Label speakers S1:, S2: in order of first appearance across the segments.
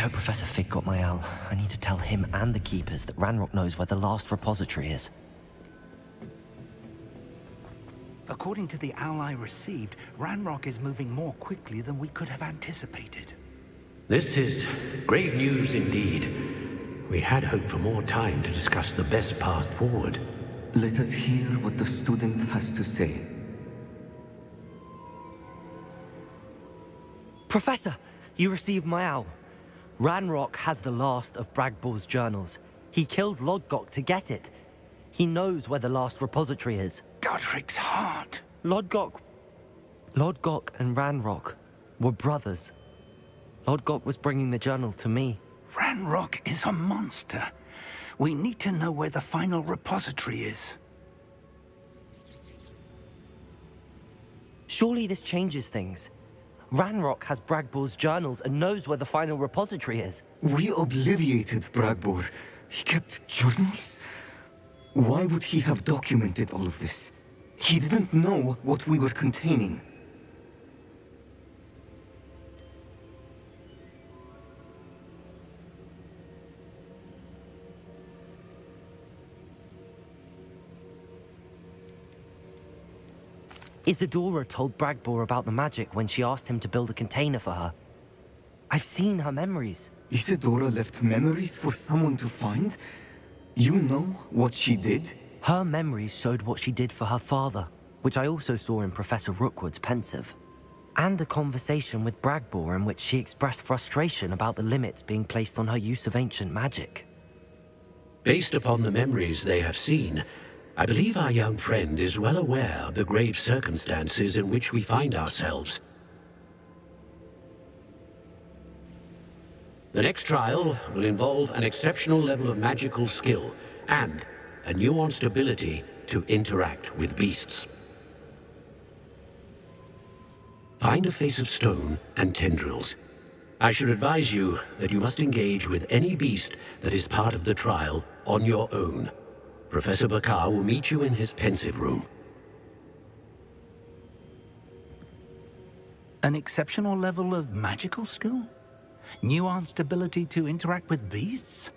S1: hope Professor Fig got my owl. I need to tell him and the Keepers that Ranrock knows where the last repository is.
S2: According to the owl I received, Ranrock is moving more quickly than we could have anticipated.
S3: This is grave news indeed. We had hoped for more time to discuss the best path forward.
S4: Let us hear what the student has to say.
S1: Professor, you received my owl. Ranrock has the last of Bragbor's journals. He killed Lodgok to get it. He knows where the last repository is.
S2: Godric's heart.
S1: Lodgok and Ranrock were brothers. Lodgok was bringing the journal to me.
S2: Ranrock is a monster. We need to know where the final repository is.
S1: Surely this changes things. Ranrock has Bragbor's journals and knows where the final repository is.
S4: We obliviated Bragbor. He kept journals? Why would he have documented all of this? He didn't know what we were containing.
S1: Isadora told Bragbor about the magic when she asked him to build a container for her. I've seen her memories.
S4: Isadora left memories for someone to find? You know what she did?
S1: Her memories showed what she did for her father, which I also saw in Professor Rookwood's pensive. And a conversation with Bragbor in which she expressed frustration about the limits being placed on her use of ancient magic.
S3: Based upon the memories they have seen, I believe our young friend is well aware of the grave circumstances in which we find ourselves. The next trial will involve an exceptional level of magical skill and a nuanced ability to interact with beasts. Find a face of stone and tendrils. I should advise you that you must engage with any beast that is part of the trial on your own. Professor Bakar will meet you in his pensive room.
S2: An exceptional level of magical skill? Nuanced ability to interact with beasts?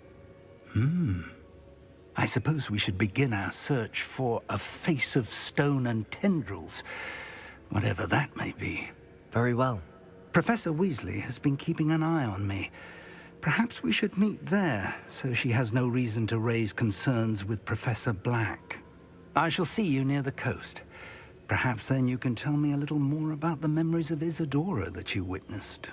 S2: I suppose we should begin our search for a face of stone and tendrils, whatever that may be.
S1: Very well.
S2: Professor Weasley has been keeping an eye on me. Perhaps we should meet there, so she has no reason to raise concerns with Professor Black. I shall see you near the coast. Perhaps then you can tell me a little more about the memories of Isadora that you witnessed.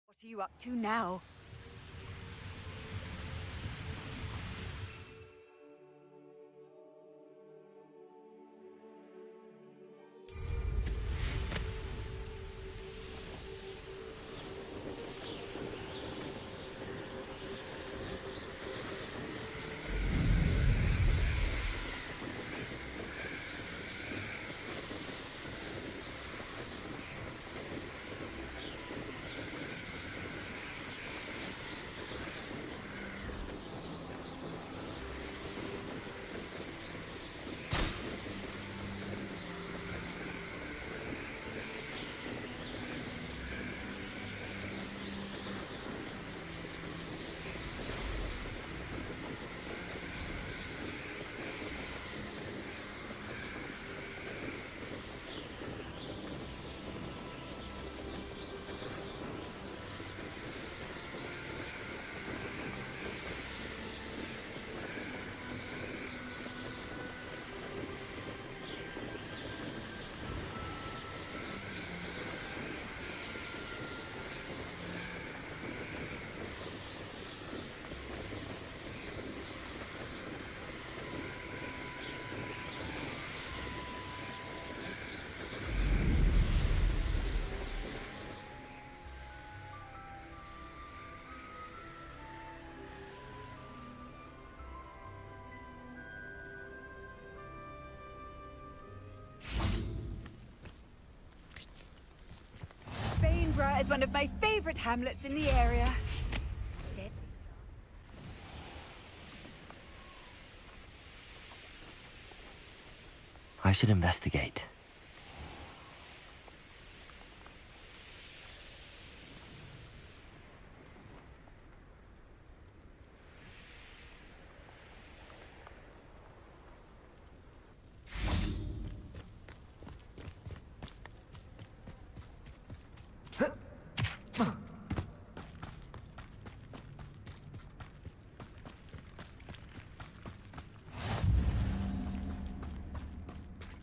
S5: What are you up to now? Edinburgh is one of my favorite hamlets in the area.
S1: I should investigate.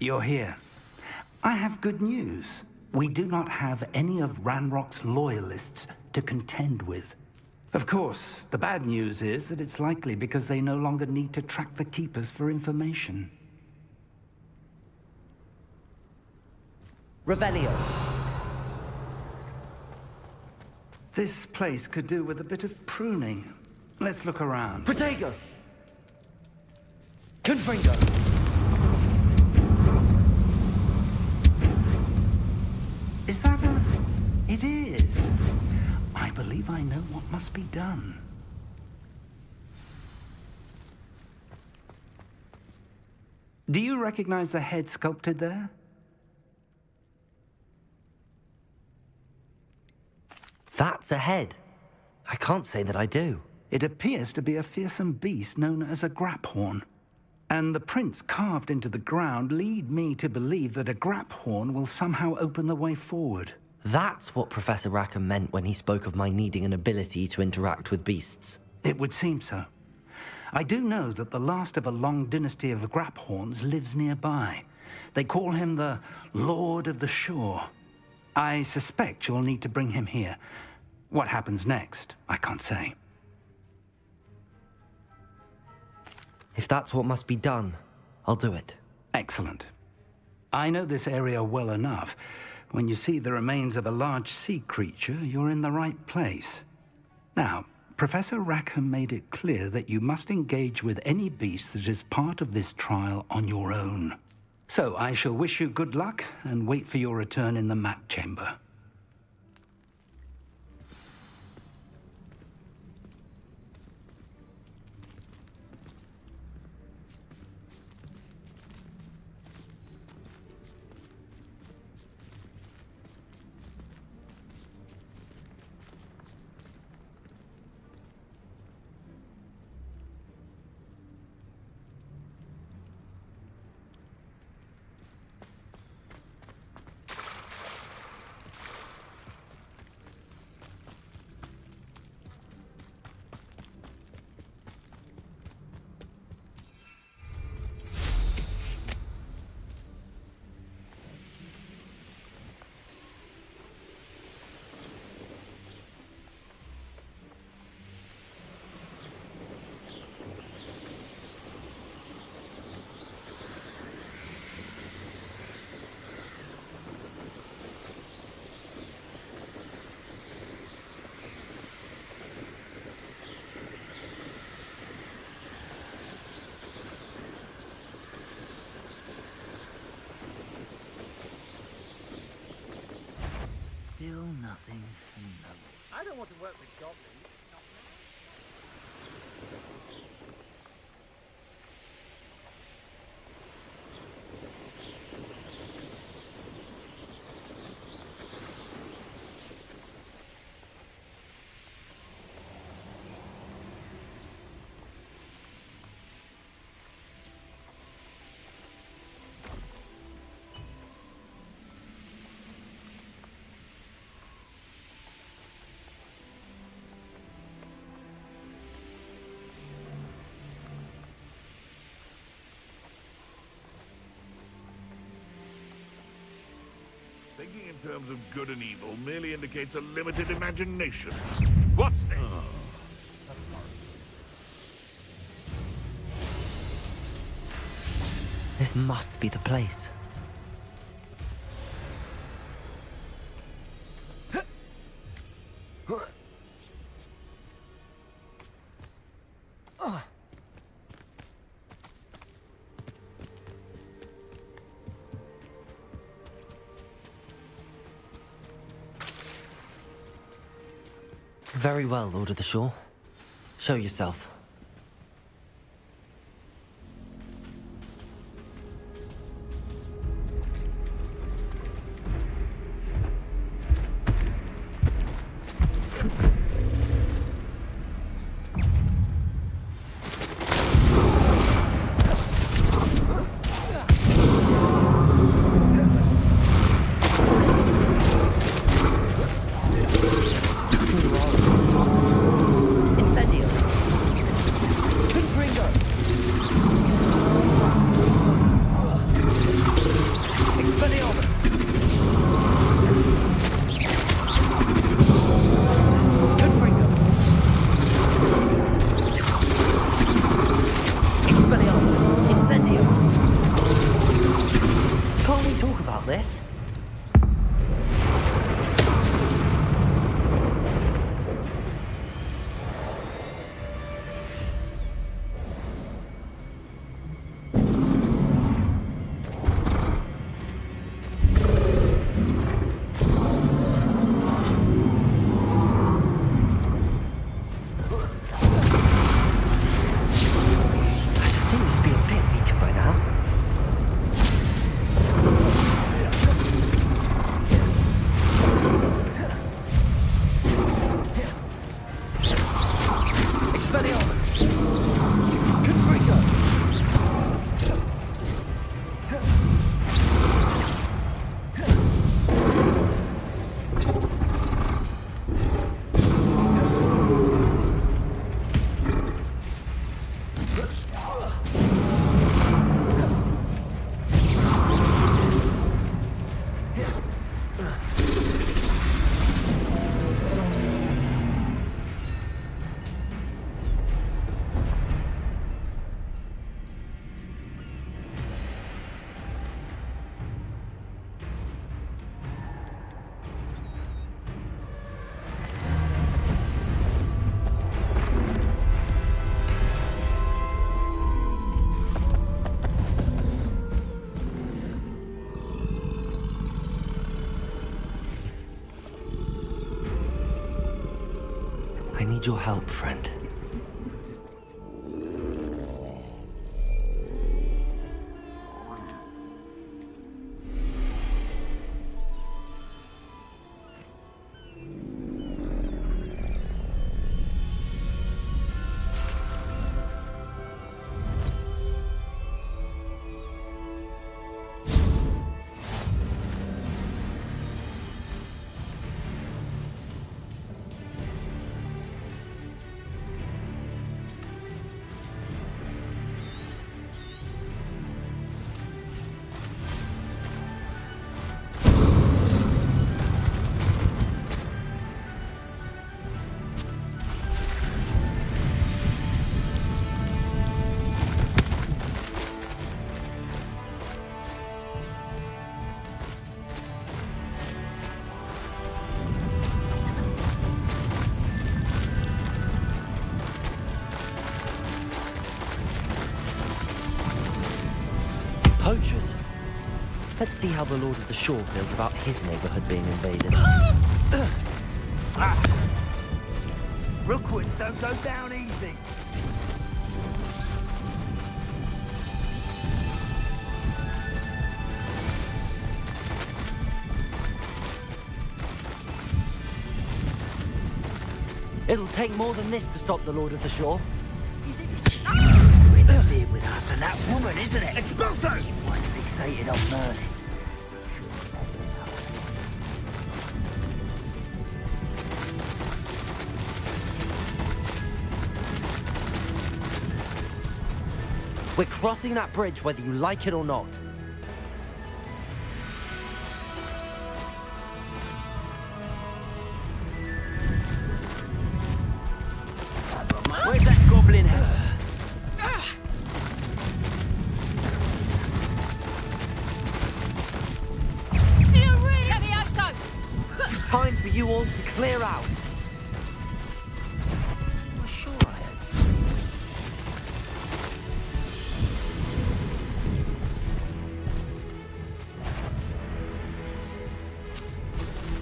S2: You're here. I have good news. We do not have any of Ranrock's loyalists to contend with. Of course, the bad news is that it's likely because they no longer need to track the Keepers for information.
S1: Revelio.
S2: This place could do with a bit of pruning. Let's look around.
S1: Protego. Confringo.
S2: Is that a... It is. I believe I know what must be done. Do you recognize the head sculpted there?
S1: That's a head. I can't say that I do.
S2: It appears to be a fearsome beast known as a graphorn. And the prints carved into the ground lead me to believe that a graphorn will somehow open the way forward.
S1: That's what Professor Rackham meant when he spoke of my needing an ability to interact with beasts.
S2: It would seem so. I do know that the last of a long dynasty of graphorns lives nearby. They call him the Lord of the Shore. I suspect you'll need to bring him here. What happens next, I can't say.
S1: If that's what must be done, I'll do it.
S2: Excellent. I know this area well enough. When you see the remains of a large sea creature, you're in the right place. Now, Professor Rackham made it clear that you must engage with any beast that is part of this trial on your own. So I shall wish you good luck and wait for your return in the mat chamber.
S6: Still nothing. No.
S7: I don't want to work with goblins.
S8: Thinking in terms of good and evil merely indicates a limited imagination. What's this?
S1: This must be the place. Very well, Lord of the Shore. Show yourself. This? I need your help, friend. Poachers. Let's see how the Lord of the Shore feels about his neighborhood being invaded.
S6: Rookwoods don't go down easy.
S1: It'll take more than this to stop the Lord of the Shore.
S6: You interfered with us and that woman, isn't it?
S8: Expulso!
S6: You weren't fixated on Merlin.
S1: We're crossing that bridge whether you like it or not.
S6: Where's that goblin head?
S5: Do you really have the outside?
S1: Time for you all to clear out.
S6: I'm sure I heard something.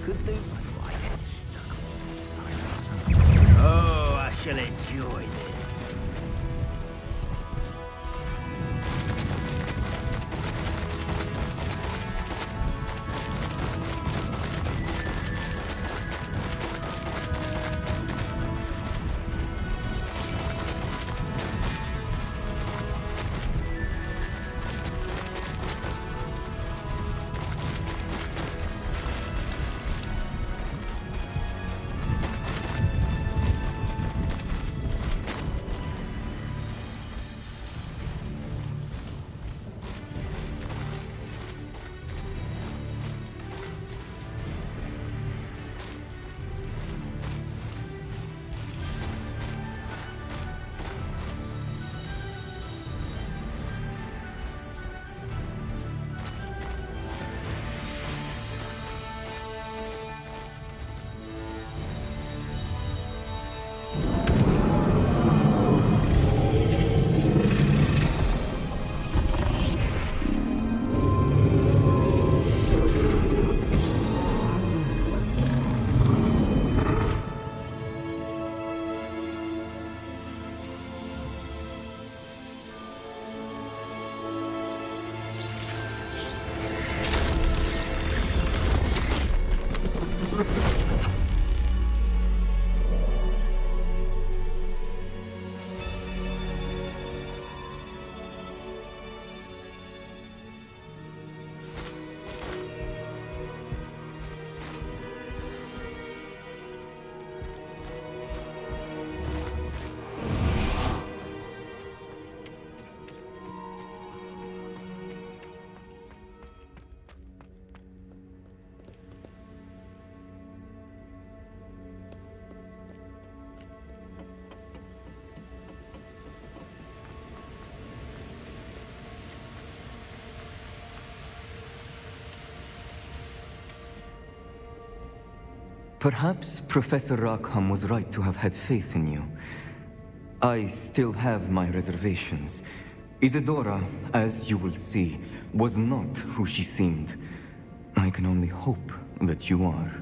S6: Could do, but I get stuck on the side of something. shall enjoy this.
S4: Perhaps Professor Rackham was right to have had faith in you. I still have my reservations. Isadora, as you will see, was not who she seemed. I can only hope that you are.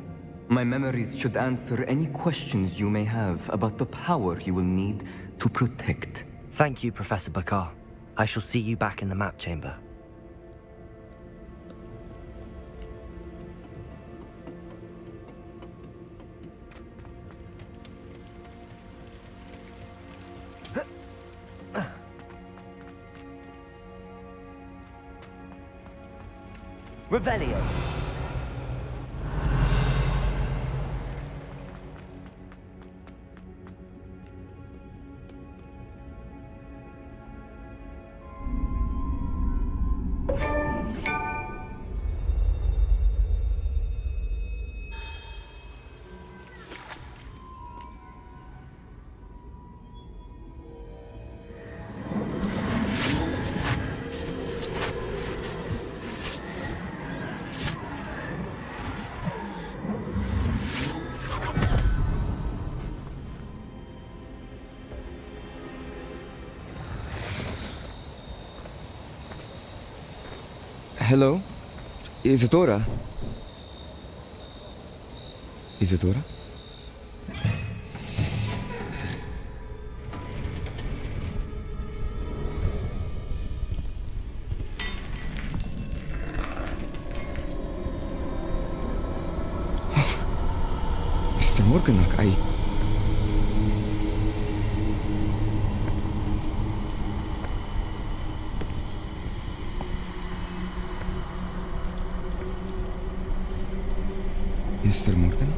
S4: My memories should answer any questions you may have about the power you will need to protect.
S1: Thank you, Professor Bakar. I shall see you back in the map chamber. Revelio.
S7: Hello? Isadora? Isadora? Mr. Morganach, Mr. Morgan?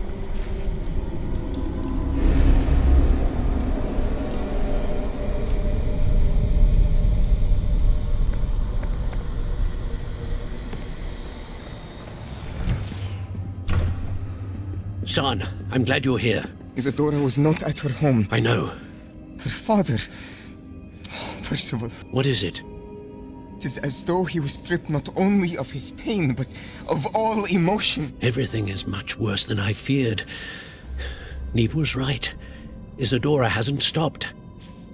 S3: Son, I'm glad you're here.
S7: Isadora was not at her home.
S3: I know.
S7: Her father... Percival.
S3: What is it?
S7: It is as though he was stripped not only of his pain, but of all emotion.
S3: Everything is much worse than I feared. Neve was right. Isadora hasn't stopped.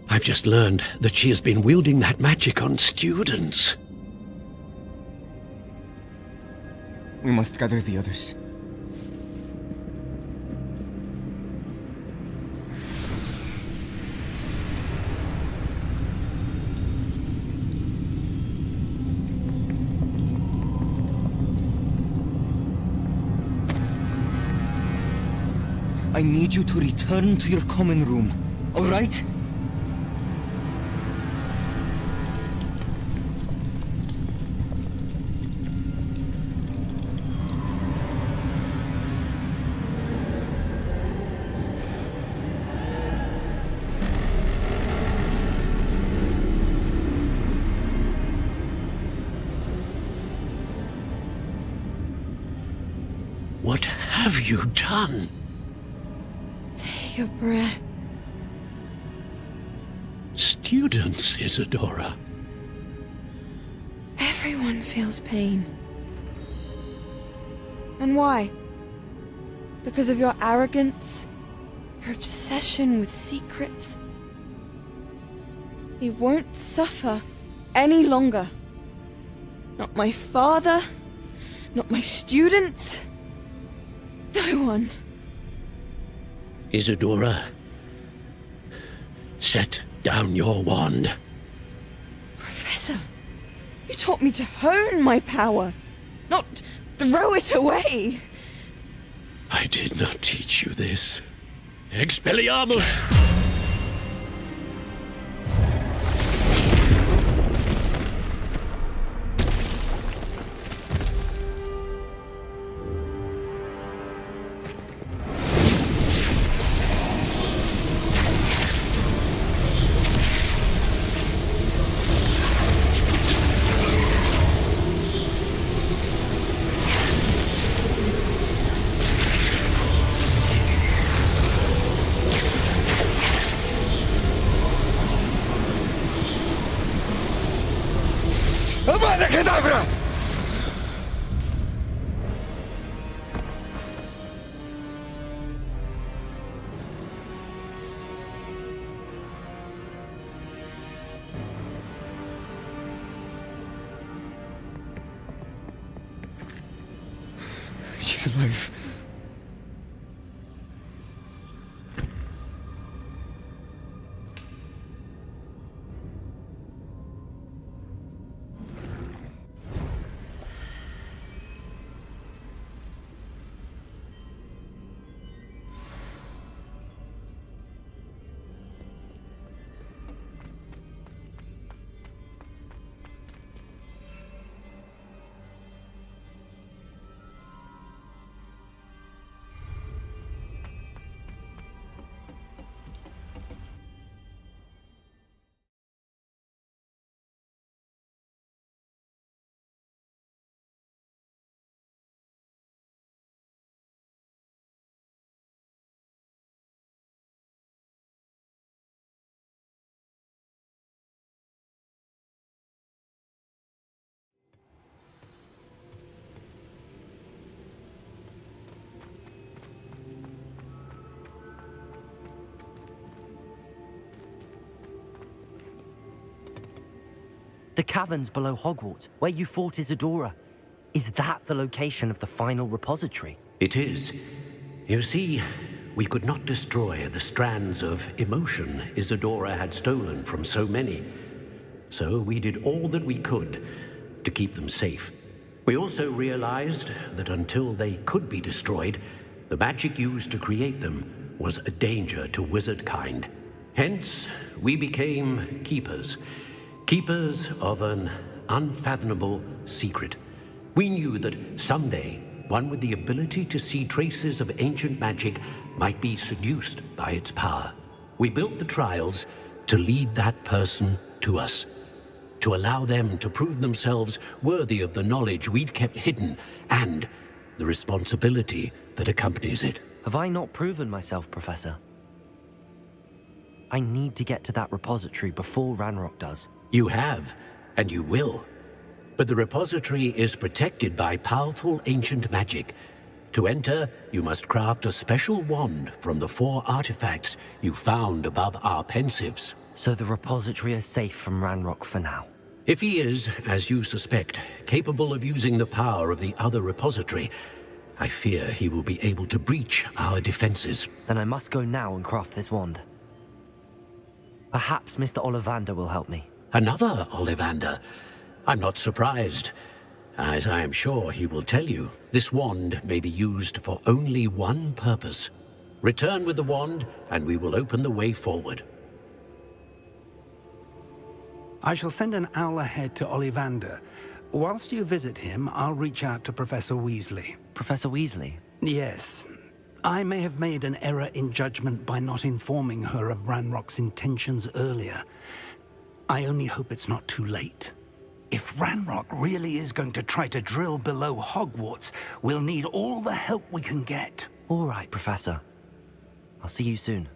S3: I've just learned that she has been wielding that magic on students.
S7: We must gather the others. I need you to return to your common room, all right?
S3: What have you done?
S5: Take a breath.
S3: Students, Isadora.
S5: Everyone feels pain. And why? Because of your arrogance? Your obsession with secrets? He won't suffer any longer. Not my father, not my students. No one.
S3: Isadora, set down your wand.
S5: Professor, you taught me to hone my power, not throw it away.
S3: I did not teach you this. Expelliarmus!
S7: Avada Kedavra! She's alive.
S1: The caverns below Hogwarts, where you fought Isadora. Is that the location of the final repository?
S3: It is. You see, we could not destroy the strands of emotion Isadora had stolen from so many. So we did all that we could to keep them safe. We also realized that until they could be destroyed, the magic used to create them was a danger to wizard kind. Hence, we became keepers. Keepers of an unfathomable secret. We knew that someday, one with the ability to see traces of ancient magic might be seduced by its power. We built the trials to lead that person to us, to allow them to prove themselves worthy of the knowledge we'd kept hidden and the responsibility that accompanies it.
S1: Have I not proven myself, Professor? I need to get to that repository before Ranrock does.
S3: You have, and you will. But the repository is protected by powerful ancient magic. To enter, you must craft a special wand from the 4 artifacts you found above our pensives.
S1: So the repository is safe from Ranrock for now.
S3: If he is, as you suspect, capable of using the power of the other repository, I fear he will be able to breach our defenses.
S1: Then I must go now and craft this wand. Perhaps Mr. Ollivander will help me.
S3: Another Ollivander? I'm not surprised. As I am sure he will tell you, this wand may be used for only one purpose: Return with the wand, and we will open the way forward.
S2: I shall send an owl ahead to Ollivander. Whilst you visit him, I'll reach out to Professor Weasley.
S1: Professor Weasley?
S2: Yes. I may have made an error in judgment by not informing her of Ranrock's intentions earlier. I only hope it's not too late. If Ranrock really is going to try to drill below Hogwarts, we'll need all the help we can get.
S1: All right, Professor. I'll see you soon.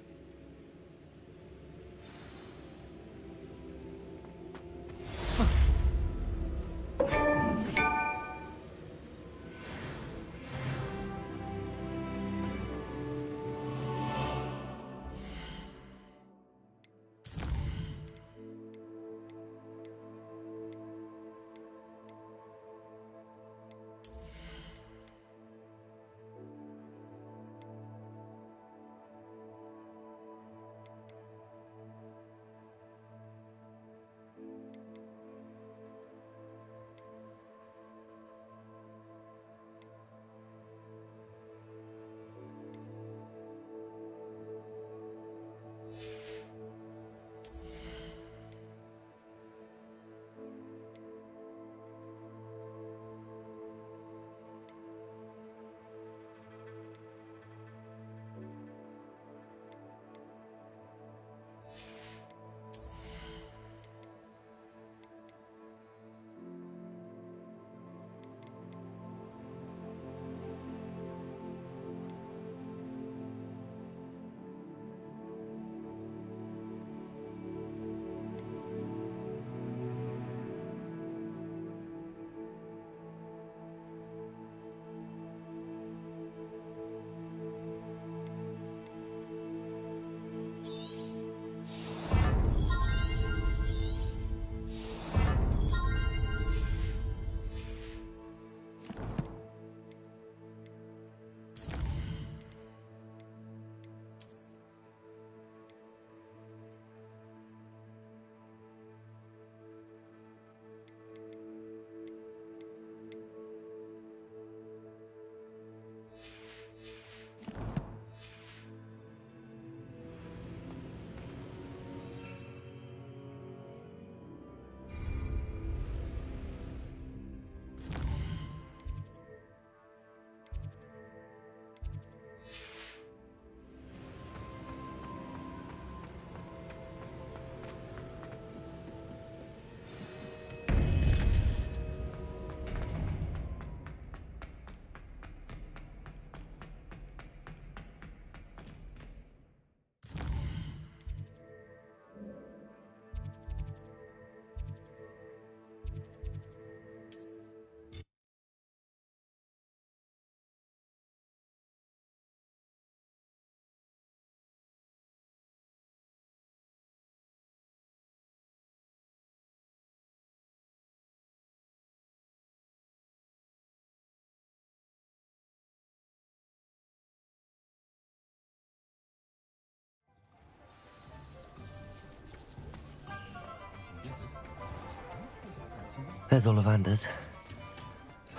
S1: There's Ollivander's.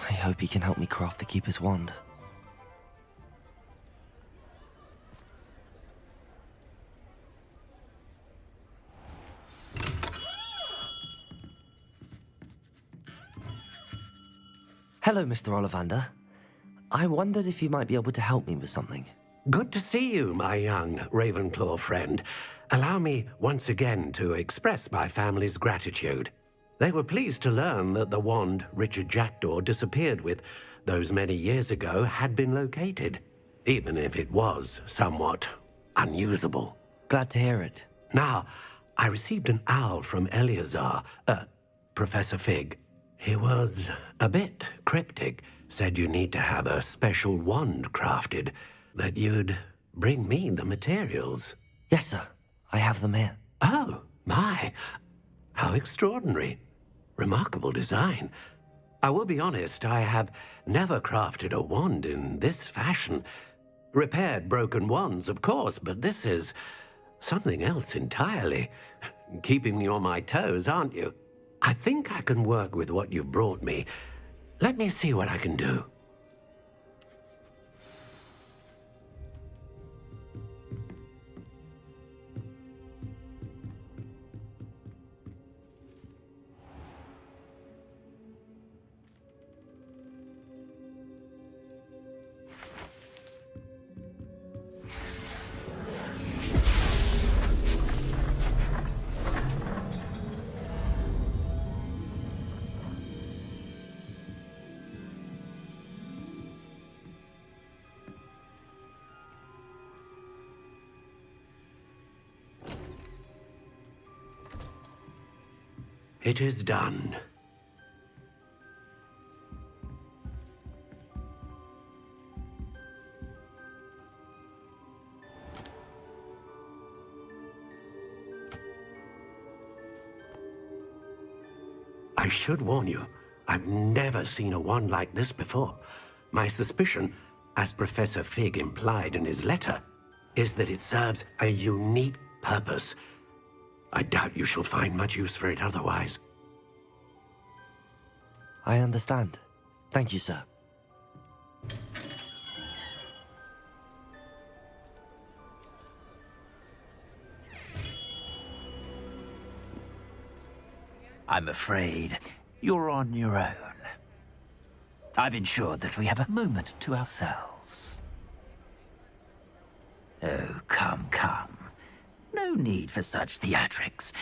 S1: I hope he can help me craft the Keeper's wand. Hello, Mr. Ollivander. I wondered if you might be able to help me with something.
S3: Good to see you, my young Ravenclaw friend. Allow me once again to express my family's gratitude. They were pleased to learn that the wand Richard Jackdaw disappeared with those many years ago had been located, even if it was somewhat unusable.
S1: Glad to hear it.
S3: Now, I received an owl from Eleazar, Professor Fig. He was a bit cryptic, said you need to have a special wand crafted, that you'd bring me the materials.
S1: Yes, sir. I have them here.
S3: Oh, my. How extraordinary. Remarkable design. I will be honest, I have never crafted a wand in this fashion. Repaired broken wands, of course, but this is something else entirely. Keeping me on my toes, aren't you? I think I can work with what you've brought me. Let me see what I can do. It is done. I should warn you, I've never seen a wand like this before. My suspicion, as Professor Fig implied in his letter, is that it serves a unique purpose. I doubt you shall find much use for it otherwise.
S1: I understand. Thank you, sir.
S6: I'm afraid you're on your own. I've ensured that we have a moment to ourselves. Oh, come, come. No need for such theatrics.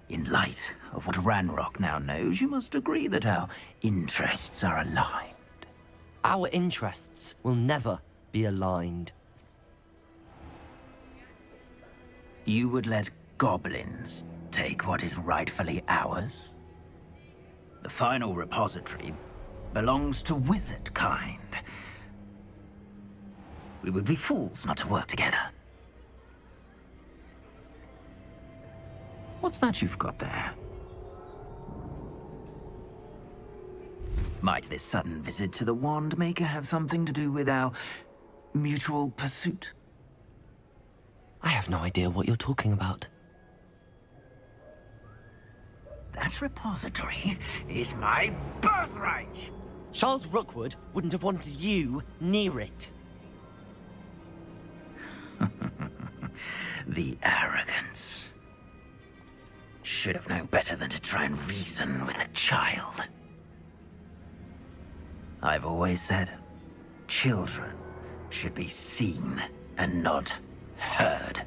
S6: In light of what Ranrock now knows, you must agree that our interests are aligned.
S1: Our interests will never be aligned.
S6: You would let goblins take what is rightfully ours? The final repository belongs to wizard kind. We would be fools not to work together. What's that you've got there? Might this sudden visit to the Wand Maker have something to do with our mutual pursuit?
S1: I have no idea what you're talking about.
S6: That repository is my birthright!
S1: Charles Rookwood wouldn't have wanted you near it.
S6: The arrogance. Should have known better than to try and reason with a child. I've always said, children should be seen and not heard.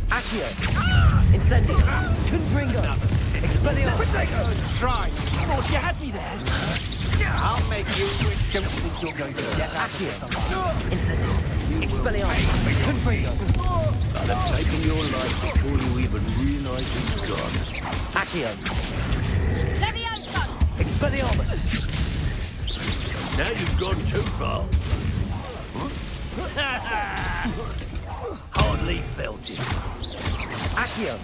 S1: Accio! Incendio! Confringo! Expelliarmus!
S6: Try!
S1: Thought you had me there!
S6: I'll make you. Don't think you're going to get
S1: Accio! Incendio! Expelliarmus! Confringo!
S3: I'll have taken your life before you even realize it's gone.
S1: Accio! Expelliarmus!
S3: Now you've gone too far. Hardly felt it.
S1: Accio!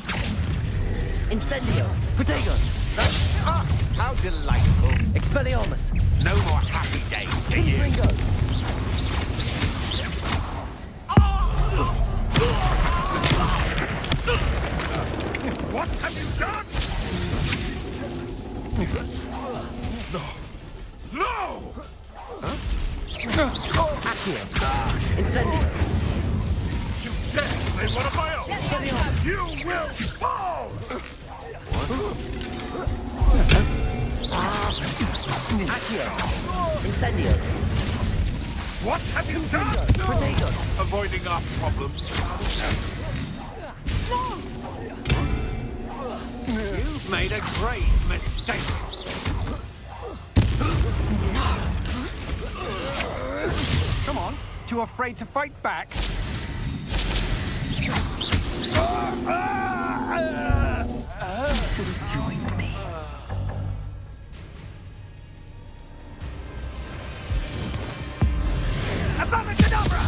S1: Incendio! Protego!
S6: How delightful.
S1: Expelliarmus!
S6: No more happy days to you.
S1: Confringo!
S8: What have you done? No! No!
S1: Accio! Incendio!
S8: You dare slay one of my own!
S1: Expelliarmus!
S8: You will fall!
S1: Accio! Incendio!
S8: What have you done?
S1: Protego!
S8: Avoiding our problems.
S6: You've made a great mistake. Come on, too afraid to fight back? Join me. Abracadabra!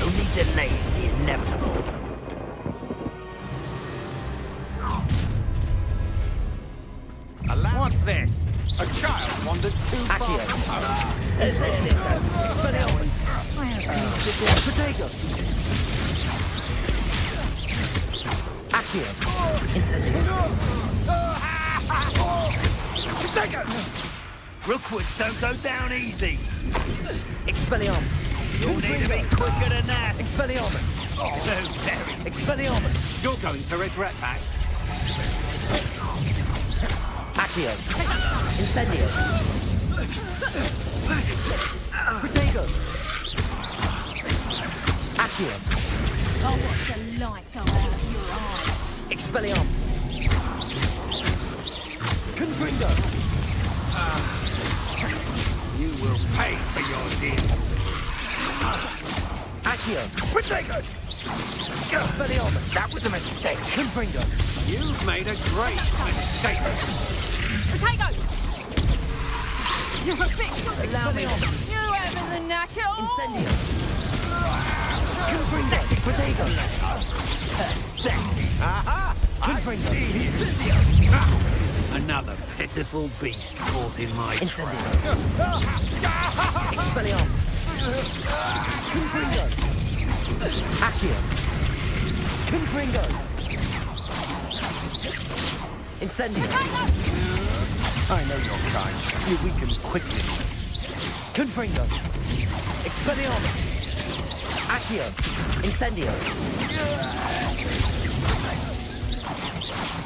S8: Only delay the inevitable.
S6: What's this? A child wandered too far
S1: Accio!
S6: from home.
S1: Incendio! Expelliarmus! Protego! Accio! Incendio!
S9: Rookwoods don't go down easy.
S1: Expelliarmus.
S9: You'll need to be quicker than that.
S1: Expelliarmus.
S9: Oh, very.
S1: Expelliarmus.
S9: You're going to regret that.
S1: Accio. Incendio. Protego. Accio.
S10: I'll watch the light go out of your eyes.
S1: Expelliarmus. Confringo.
S9: You will pay for your deed.
S1: Accio.
S9: Protego!
S1: Expelliarmus.
S9: That was a mistake.
S1: Confringo.
S9: You've made a great mistake.
S10: Protego! You're a bit
S1: Allow me.
S10: You having the knack at all?
S1: Incendio. Confringo. Protego.
S9: Aha!
S1: Confringo.
S9: Incendio! Another pitiful beast caught in my
S1: Incendio. Expelliarmus. Confringo. Accio. Confringo. Incendio.
S9: I know your kind. You weaken quickly.
S1: Confringo. Expelliarmus. Accio. Incendio.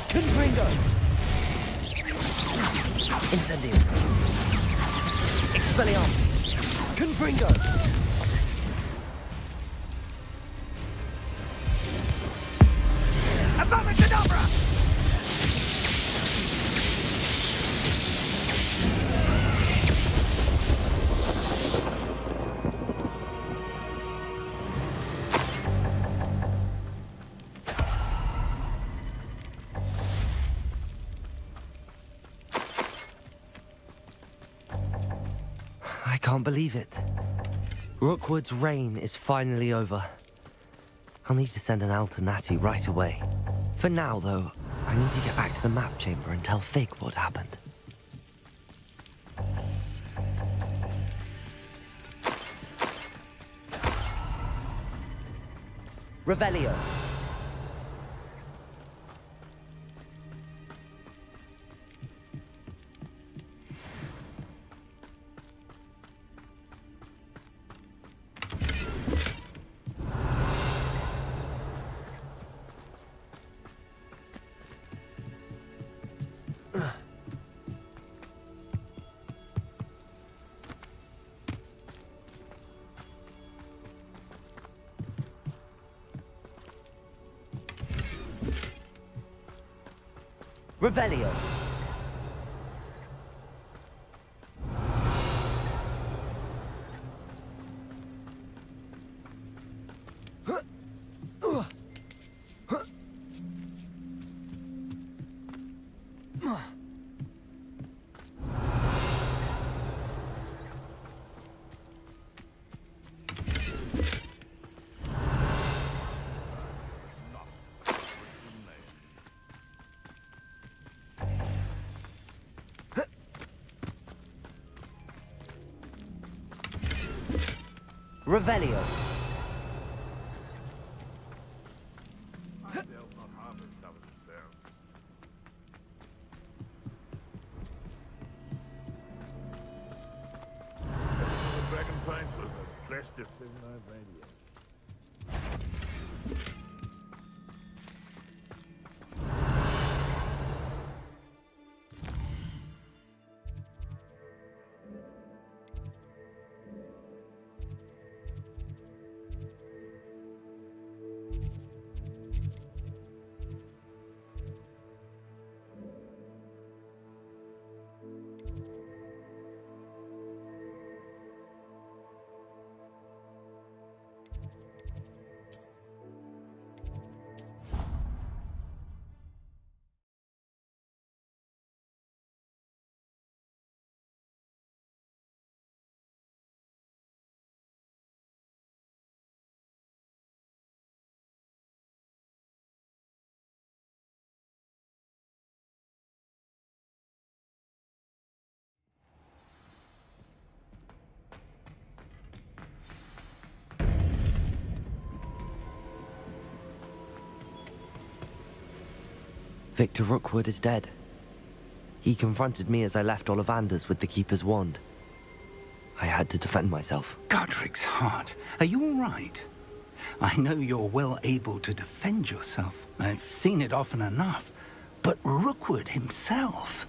S1: Confringo. Incendio. Expelliarmus. Confringo.
S9: Abomacadabra!
S1: I can't believe it. Rookwood's reign is finally over. I'll need to send an Alternati right away. For now, though, I need to get back to the map chamber and tell Fig what happened. Revelio. Revelio. Revelio.
S8: Dragon Pint was the best thing I've made yet.
S1: Victor Rookwood is dead. He confronted me as I left Ollivander's with the Keeper's wand. I had to defend myself.
S2: Godric's heart. Are you all right? I know you're well able to defend yourself. I've seen it often enough. But Rookwood himself...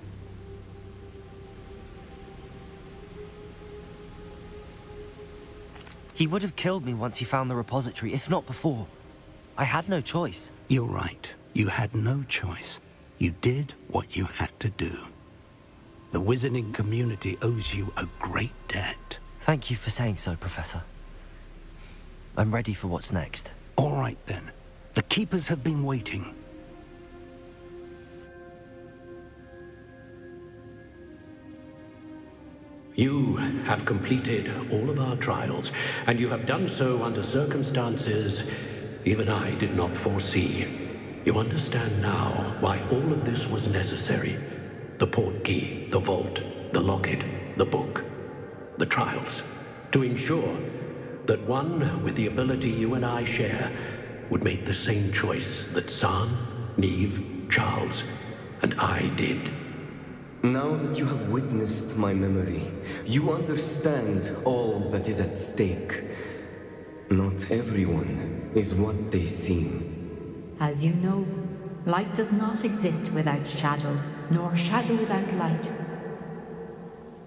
S1: He would have killed me once he found the repository, if not before. I had no choice.
S2: You're right. You had no choice. You did what you had to do. The wizarding community owes you a great debt.
S1: Thank you for saying so, Professor. I'm ready for what's next.
S2: All right, then. The Keepers have been waiting.
S3: You have completed all of our trials, and you have done so under circumstances even I did not foresee. You understand now why all of this was necessary. The portkey, the vault, the locket, the book, the trials. To ensure that one with the ability you and I share would make the same choice that San, Neve, Charles, and I did.
S4: Now that you have witnessed my memory, you understand all that is at stake. Not everyone is what they seem.
S11: As you know, light does not exist without shadow, nor shadow without light.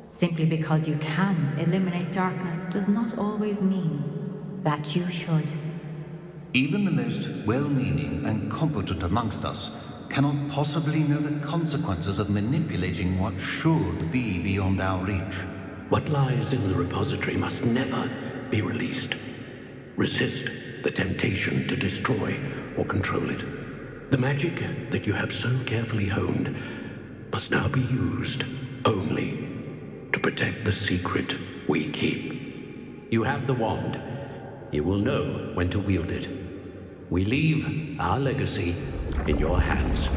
S11: Simply because you can eliminate darkness does not always mean that you should.
S12: Even the most well-meaning and competent amongst us cannot possibly know the consequences of manipulating what should be beyond our reach.
S3: What lies in the repository must never be released. Resist the temptation to destroy or control it. The magic that you have so carefully honed must now be used only to protect the secret we keep. You have the wand. You will know when to wield it. We leave our legacy in your hands.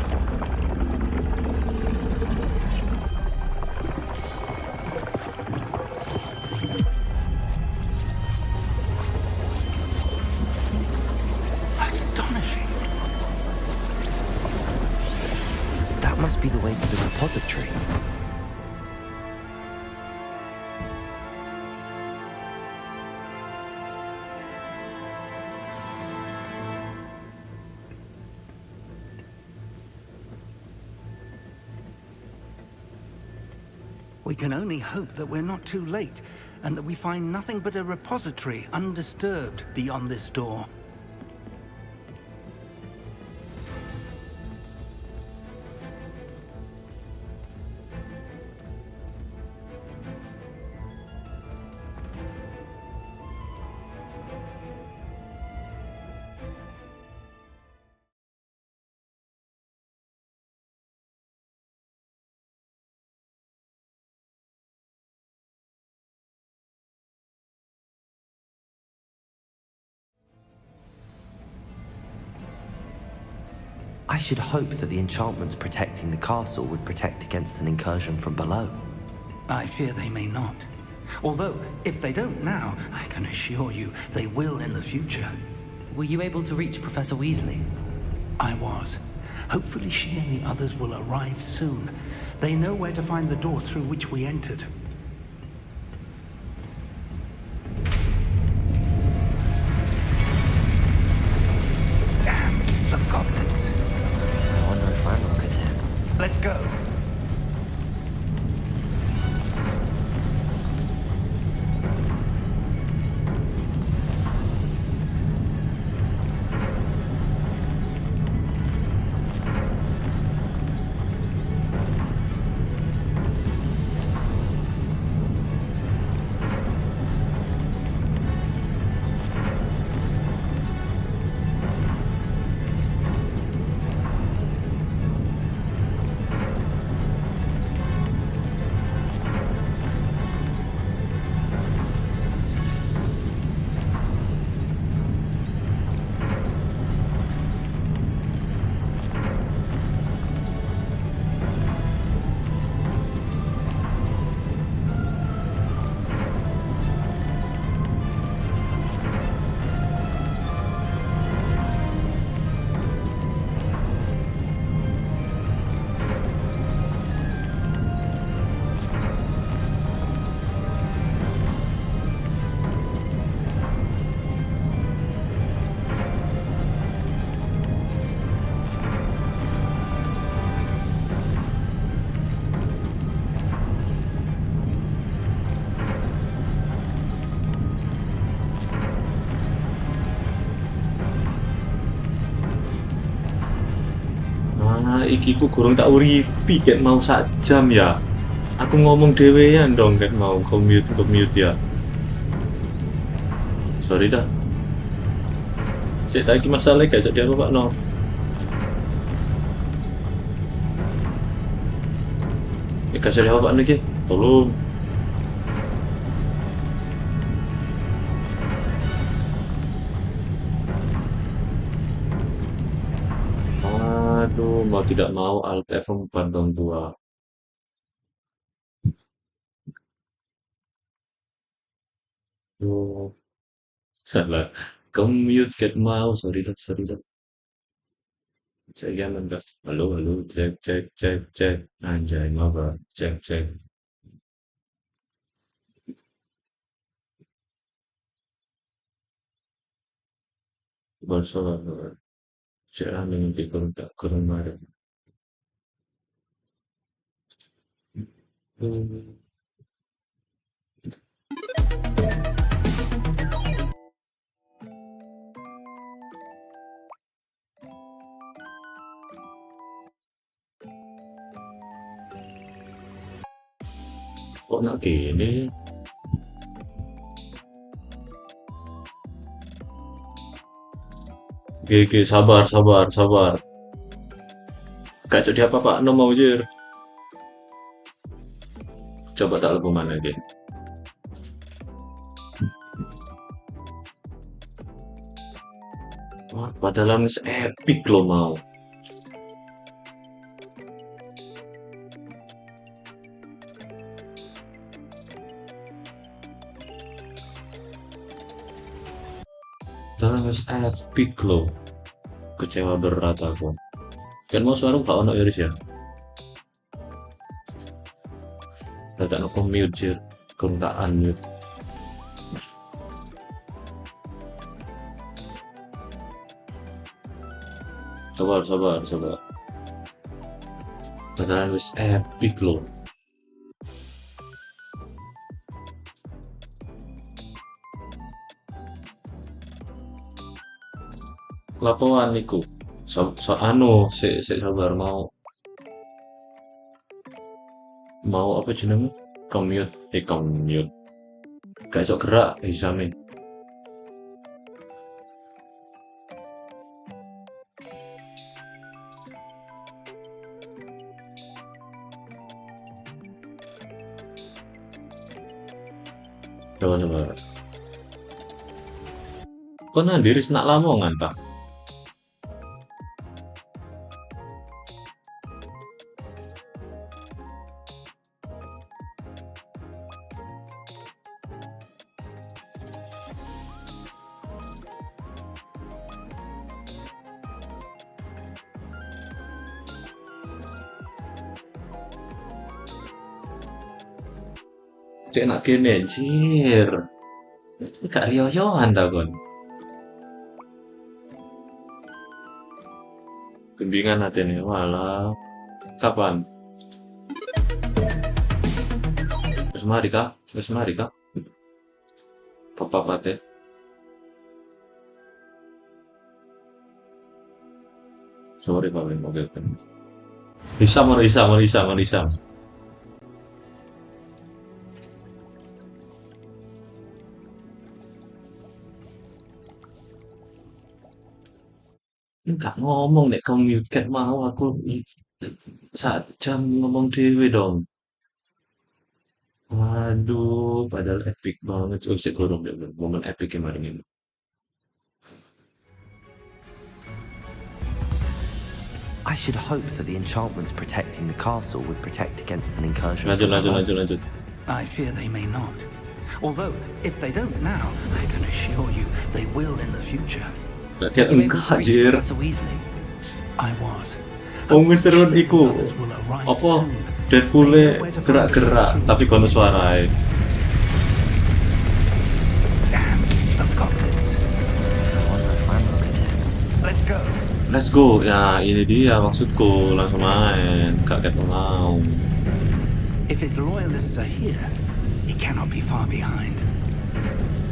S2: Astonishing.
S1: That must be the way to the repository.
S2: We can only hope that we're not too late, and that we find nothing but a repository undisturbed beyond this door.
S1: I should hope that the enchantments protecting the castle would protect against an incursion from below.
S2: I fear they may not. Although, if they don't now, I can assure you they will in the future.
S1: Were you able to reach Professor Weasley?
S2: I was. Hopefully she and the others will arrive soon. They know where to find the door through which we entered. Damn, the goblins.
S1: I wonder if Ranrock is here.
S2: Let's go.
S13: Iki ku kurang tak uripi ket mau sak jam ya. Aku ngomong dhewean dong ket mau commute ya. Sorry dah. Cek tak iki masalah gak jadi apa-apa no. Kasih dia apa lagi? Tolong. Aduh, mau tidak mau Alt F4 dong dua. Duh, salah. Commute get mau, sorry dah. Cek yang enggak. Halo, cek. Anjay, ngapa? Cek. Barcelona. Cek angin di kurang marah. Kok nak gini? Oke, sabar. Gak jadi apa-apa, no mau jir. Coba tak lebih mana lagi. Wah, padahal epic lo mau. Padahal epic lo. Kecewa berat aku. Kan mau suara gak ono iris ya? Tak no commute jir. Kurang tak unmute. Sabar. Padahal epic lo. Laporan niku. Sabar mau apa jenenge? Commute. Gak iso gerak HISYAM. Coba. Kok nandiri senak Lamongan tak? Cek nak kene jir. Gak riyoyohan ta kon. Kembingan atene walah. Kapan? Wis mari kah? Papa-pate. Sorry Pak, oke. Hisam. Enggak ngomong nek commute cat mau aku saat jam ngomong dewe dong. Waduh, padahal epic banget. Oh, sik gorong deh, momen epic kemarin ini.
S1: I should hope that the enchantments protecting the castle would protect against an incursion.
S13: Lanjut.
S2: I fear they may not. Although, if they don't now, I can assure you they will in the future.
S13: Gak tiap enggak, jir.
S2: I was.
S13: Serun iku. Apa? Deadpool gerak-gerak, tapi kono suarai. Let's go. Ya, ini dia maksudku. Langsung main. Gak kayak mau.
S2: If his loyalists are here, he cannot be far behind.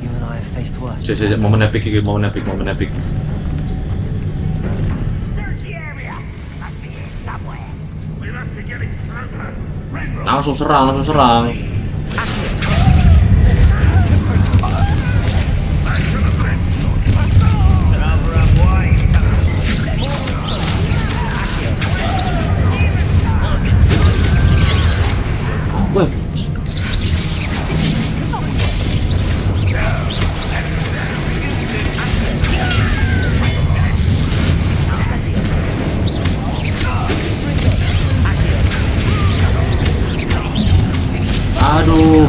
S1: You and I have faced worse.
S13: Momen epic.
S10: Search the area. Must be a
S13: Langsung serang, langsung serang. Wah. Aduh.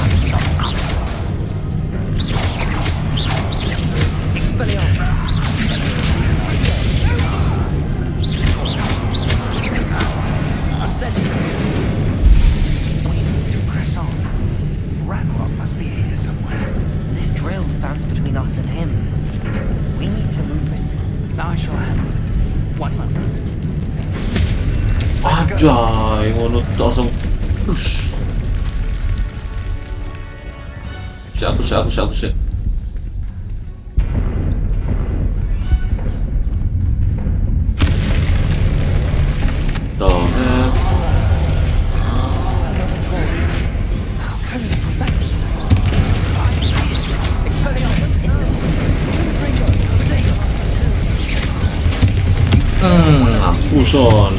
S1: This drill stands between us and him. We need to move it.
S2: I shall handle it. One moment.
S13: Anjay, ngono langsung. Ush. Siap. Ampuson.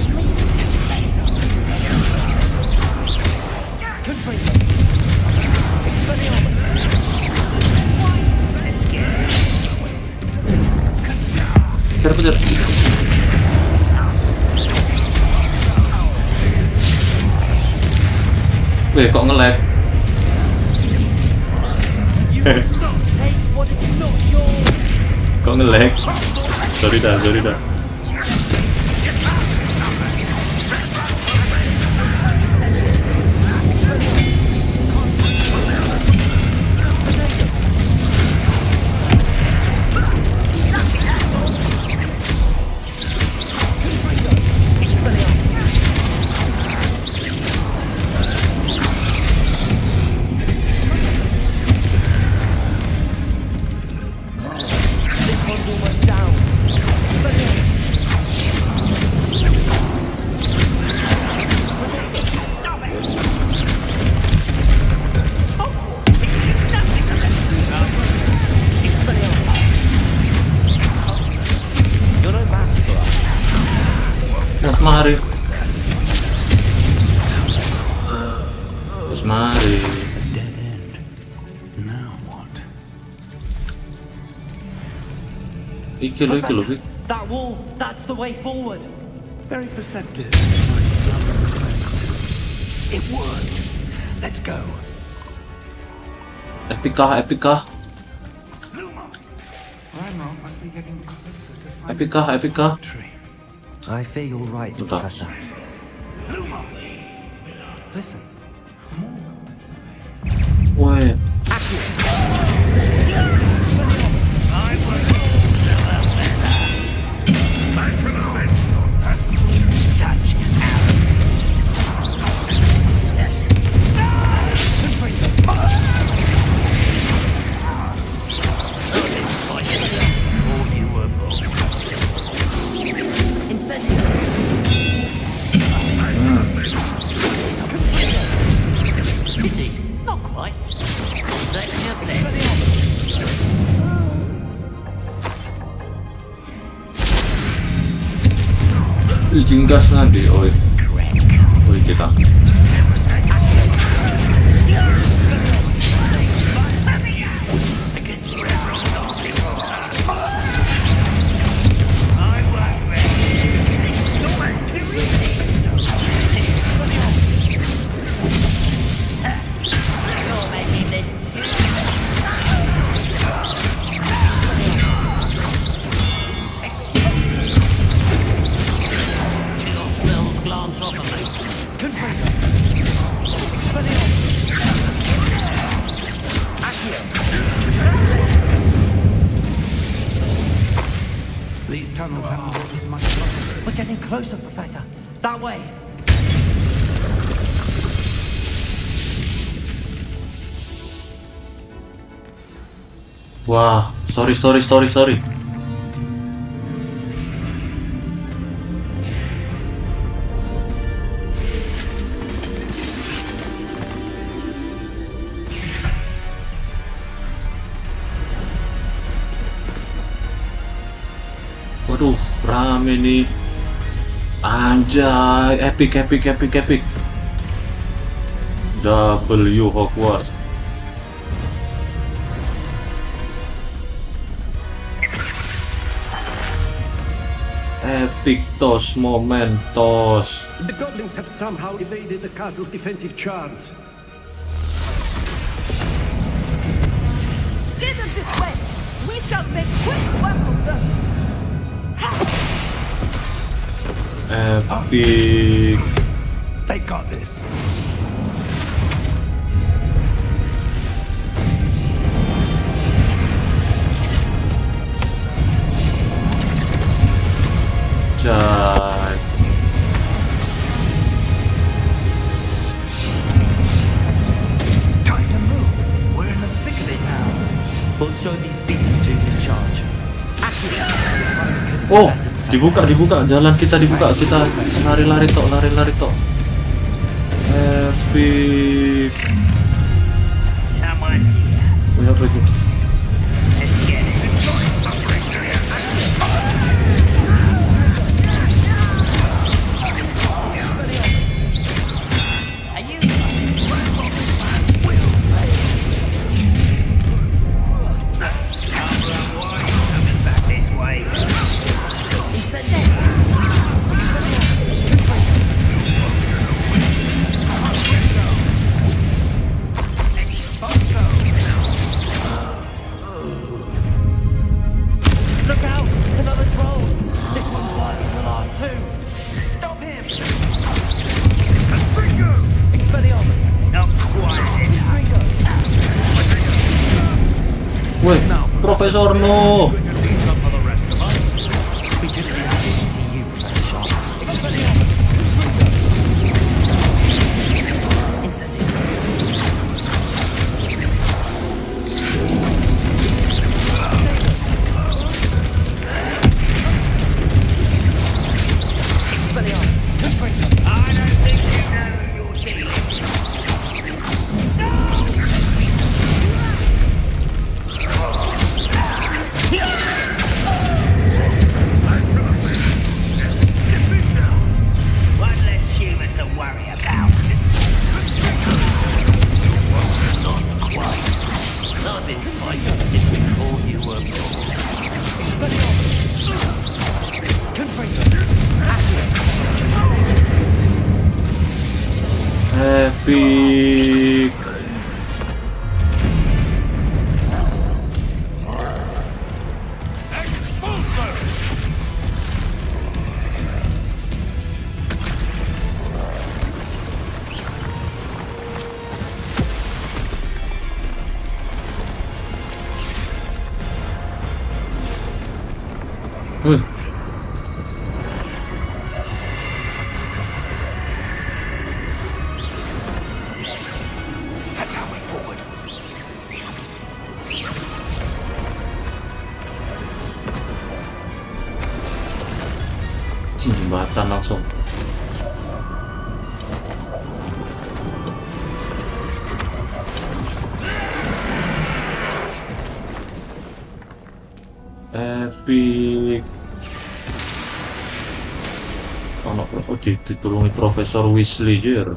S13: Bener. Weh, kok nge-lag? Kok nge-lag? Sorry dah. Mari.
S2: Dead end. Now what?
S13: Iki lo.
S1: That wall, that's the way forward.
S2: Very perceptive. It worked. Let's go.
S13: Epika.
S2: Ranrock must be getting closer to finding
S13: Epika.
S1: I fear you're right, Professor.
S2: Listen.
S13: Woi. Izin gas nanti, oi kita.
S2: These tunnels haven't got as much trouble.
S1: We're getting closer, Professor. That way.
S13: Wah, sorry. ini. Anjay, epic. W Hogwarts. Epic tos, momentos.
S14: The goblins have somehow evaded the castle's defensive charms.
S15: Steer them this way. We shall make quick work of them.
S13: Epic.
S14: They got this.
S13: Jai.
S2: Time to move. We're in the thick of it now.
S1: We'll show these beasts who's in charge.
S13: Oh, dibuka jalan kita dibuka, kita lari tok. Epic.
S9: Someone's here.
S13: Ya begitu.
S9: Let's get it.
S1: Look out! Another troll! This one's worse than the last two! Stop him! Expelliarmus!
S9: Not quite enough.
S13: Woi, Profesor no.
S9: I don't think you know who you're dealing with. One less human to worry about.
S6: Not quite. I've been fighting this before you were
S13: Epic.
S2: That's our way forward.
S13: Jembatan langsung. Epic. Oh, ditulungi Profesor Weasley jer.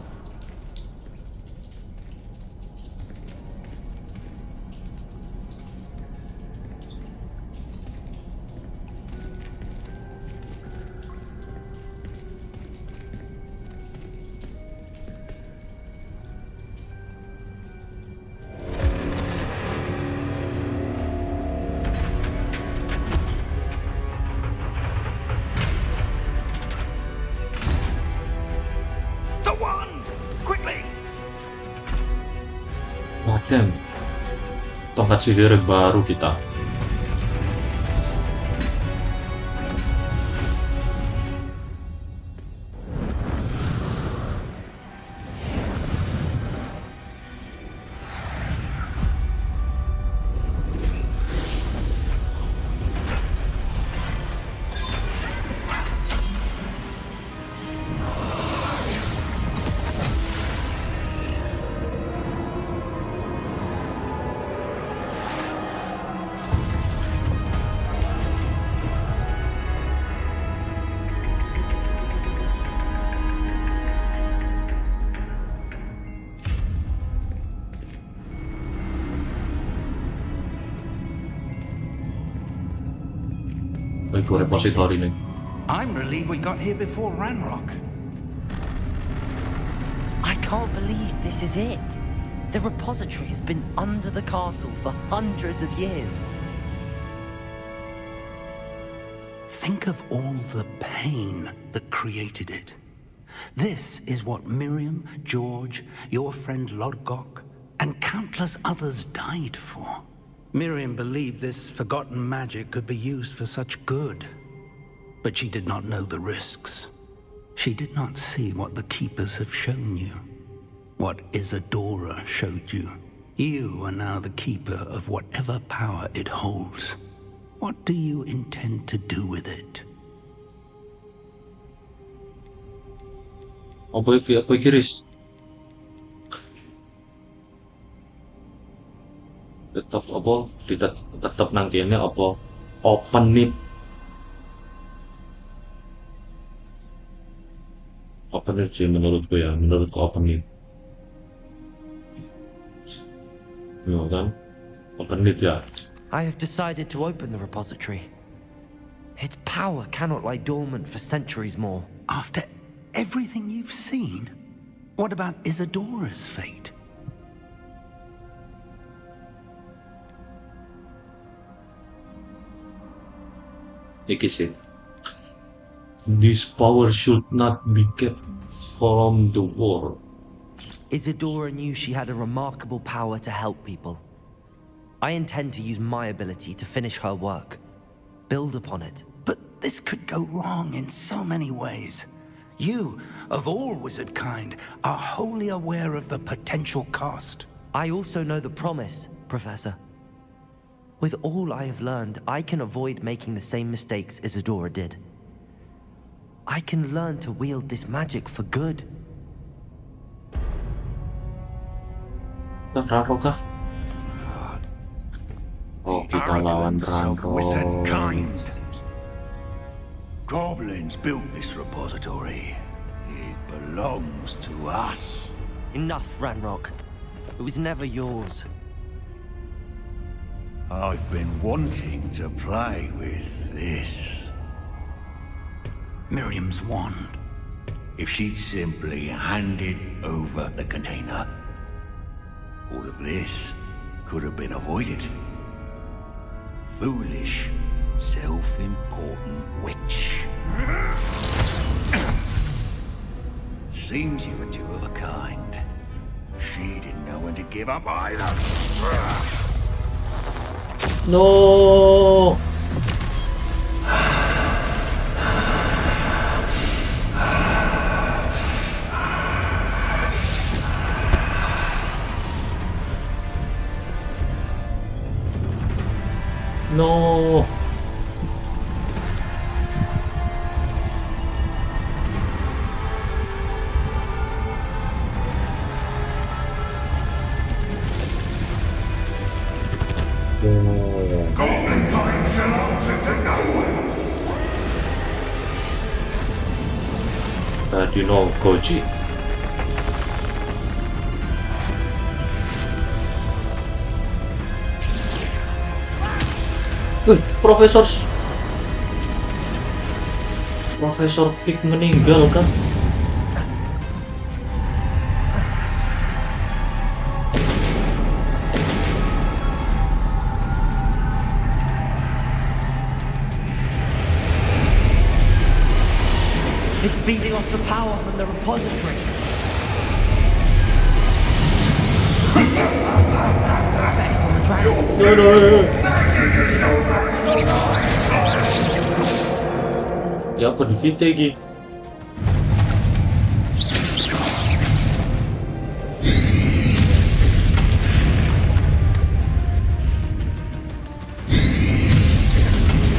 S2: The wand! Quickly!
S13: Madem. Tongkat sihir baru kita. iku repository nih.
S2: I'm relieved we got here before Ranrock.
S1: I can't believe this is it. The repository has been under the castle for hundreds of years.
S2: Think of all the pain that created it. This is what Miriam, George, your friend Lodgok, and countless others died for. Miriam believed this forgotten magic could be used for such good. But she did not know the risks. She did not see what the Keepers have shown you. What Isadora showed you. You are now the keeper of whatever power it holds. What do you intend to do with it?
S13: Apa iki Riz? Tetap apa? Tetap nang kene apa? Open it. Open it sih menurutku ya, menurutku open it. Ya kan? Open it ya.
S1: I have decided to open the repository. Its power cannot lie dormant for centuries more.
S2: After everything you've seen, what about Isadora's fate?
S13: Iki sih. This power should not be kept from the world.
S1: Isadora knew she had a remarkable power to help people. I intend to use my ability to finish her work. Build upon it.
S2: But this could go wrong in so many ways. You, of all wizard kind, are wholly aware of the potential cost.
S1: I also know the promise, Professor. With all I have learned, I can avoid making the same mistakes Isadora did. I can learn to wield this magic for good.
S13: Ranrock kah? Oh, kita lawan
S6: Wizard
S13: Ranrock.
S6: kind. Goblins built this repository. It belongs to us.
S1: Enough, Ranrock. It was never yours.
S6: I've been wanting to play with this.
S2: Miriam's wand.
S6: If she'd simply handed over the container, all of this could have been avoided. Foolish, self-important witch. Seems you were two of a kind. She didn't know when to give up either.
S13: No. No.
S8: Goblin kind shall answer to no one.
S13: You know, Koji. Profesor Fig meninggal kan?
S1: It's feeding off the power from the repository. Effects on the dragon.
S13: Ya apa di situ lagi?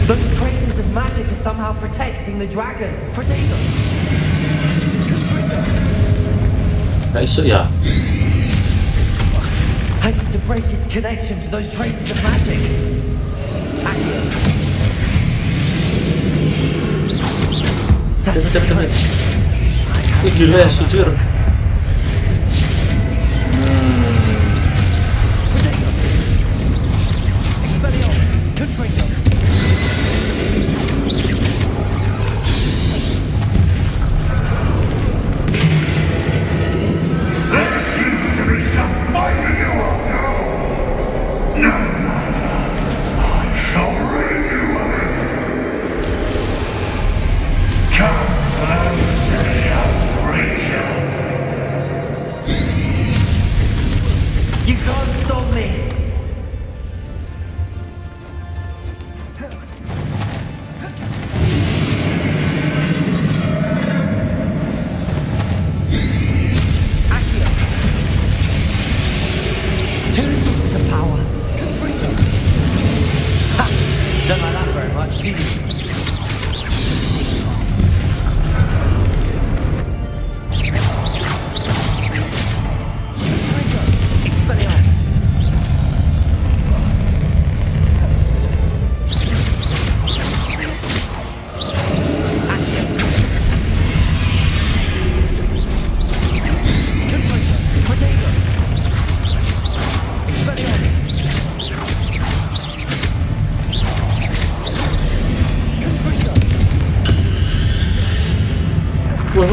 S1: Those traces of magic are somehow protecting the dragon. Protect them.
S13: Nggak iso ya?
S1: I need to break its connection to those traces of magic.
S13: Cepet. Wih gila ya, sujur.
S1: You can't stop me! Two sources of power. Ha! Don't like that very much, do you? Expelliarmus.
S13: Wah.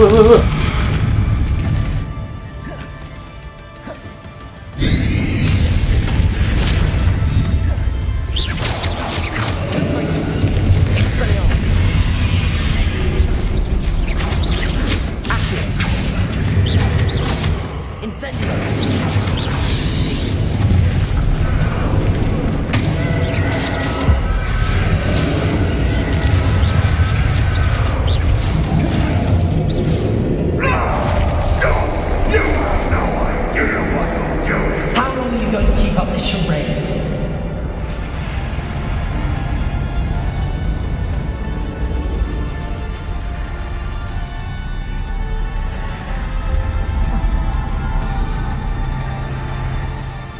S1: How long are you going to keep up this charade?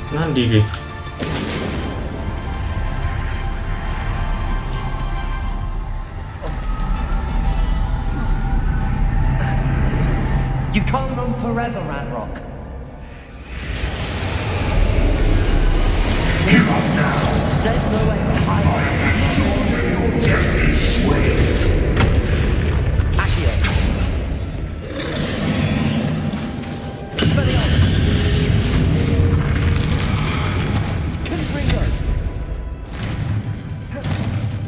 S13: Nanti ki.
S1: You can't run forever, Ranrock. Give up now. There's no way to hide. Your death is swift. Accio. Expelliarmus. Confringo.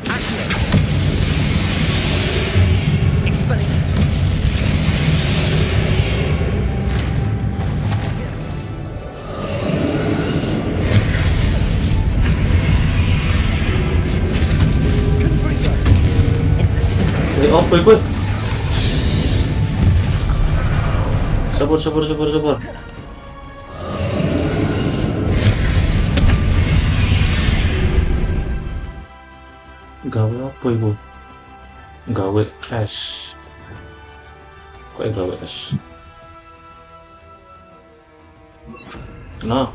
S1: Accio. Expelliarmus.
S13: Apa itu? Sabar. Gawe apa ibu? Gawe es. Kok gawe es? Nah.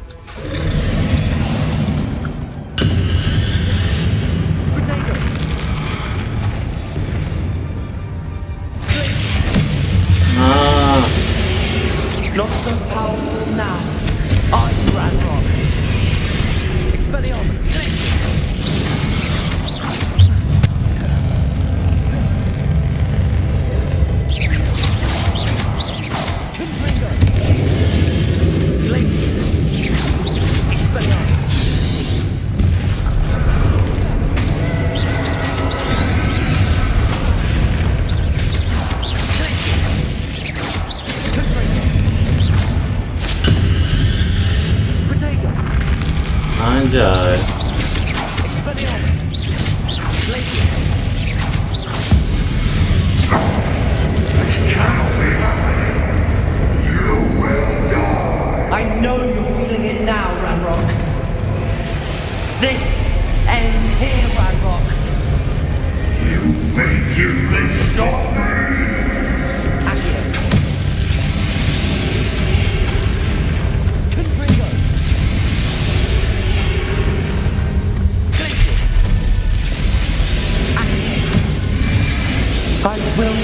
S1: Not so powerful now. Are you, Ranrock? Expelliarmus. Confringo. Glacius. Expelliarmus.
S13: Anjay.
S1: Expelliarmus. Glacius. I know you're feeling it now, Ranrock. This ends here, Ranrock.
S8: You think you can stop me?
S1: Accio. Confringo. Glacius. Accio. I will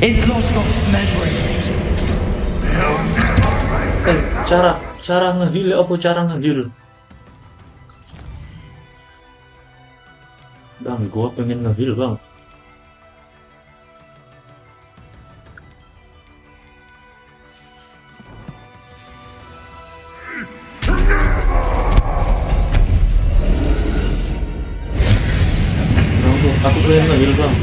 S1: in Lodgok's memory.
S13: Cara nge-heal apa cara nge-heal? Bang, gua pengen nge-heal, Bang. Aku pengen nge-heal, Bang.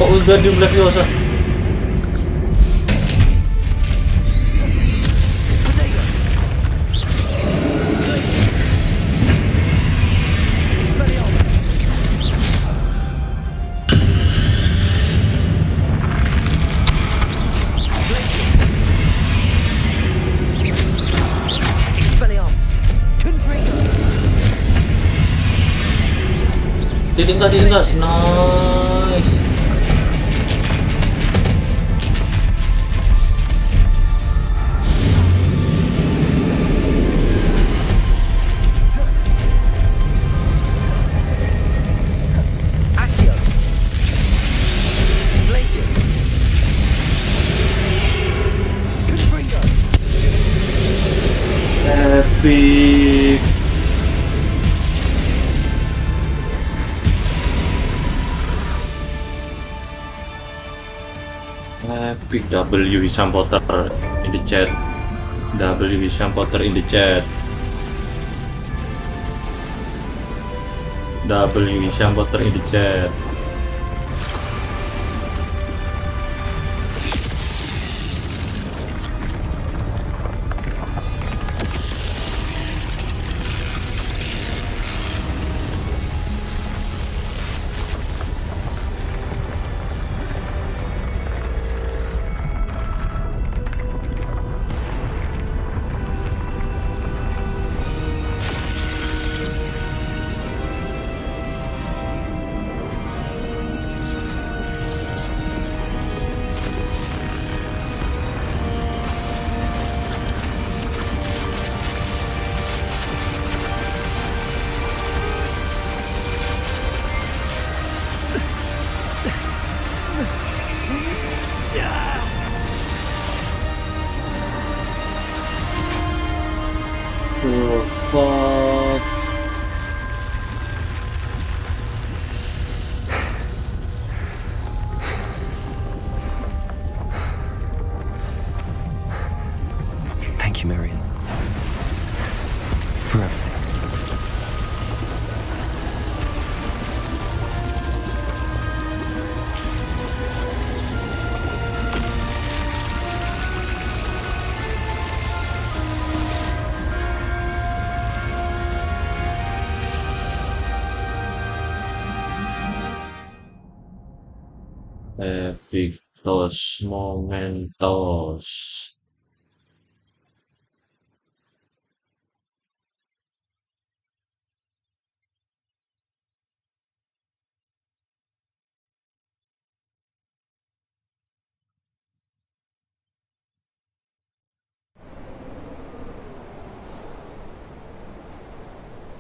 S13: Kok Wingardium Leviosa? Ditingkas, nice. Epic. Epic. W Hisyam Potter in the chat. W Hisyam Potter in the chat. W Hisyam Potter in the chat. Fuck.
S1: Thank you, Marion. For everything.
S13: Epictos momentos.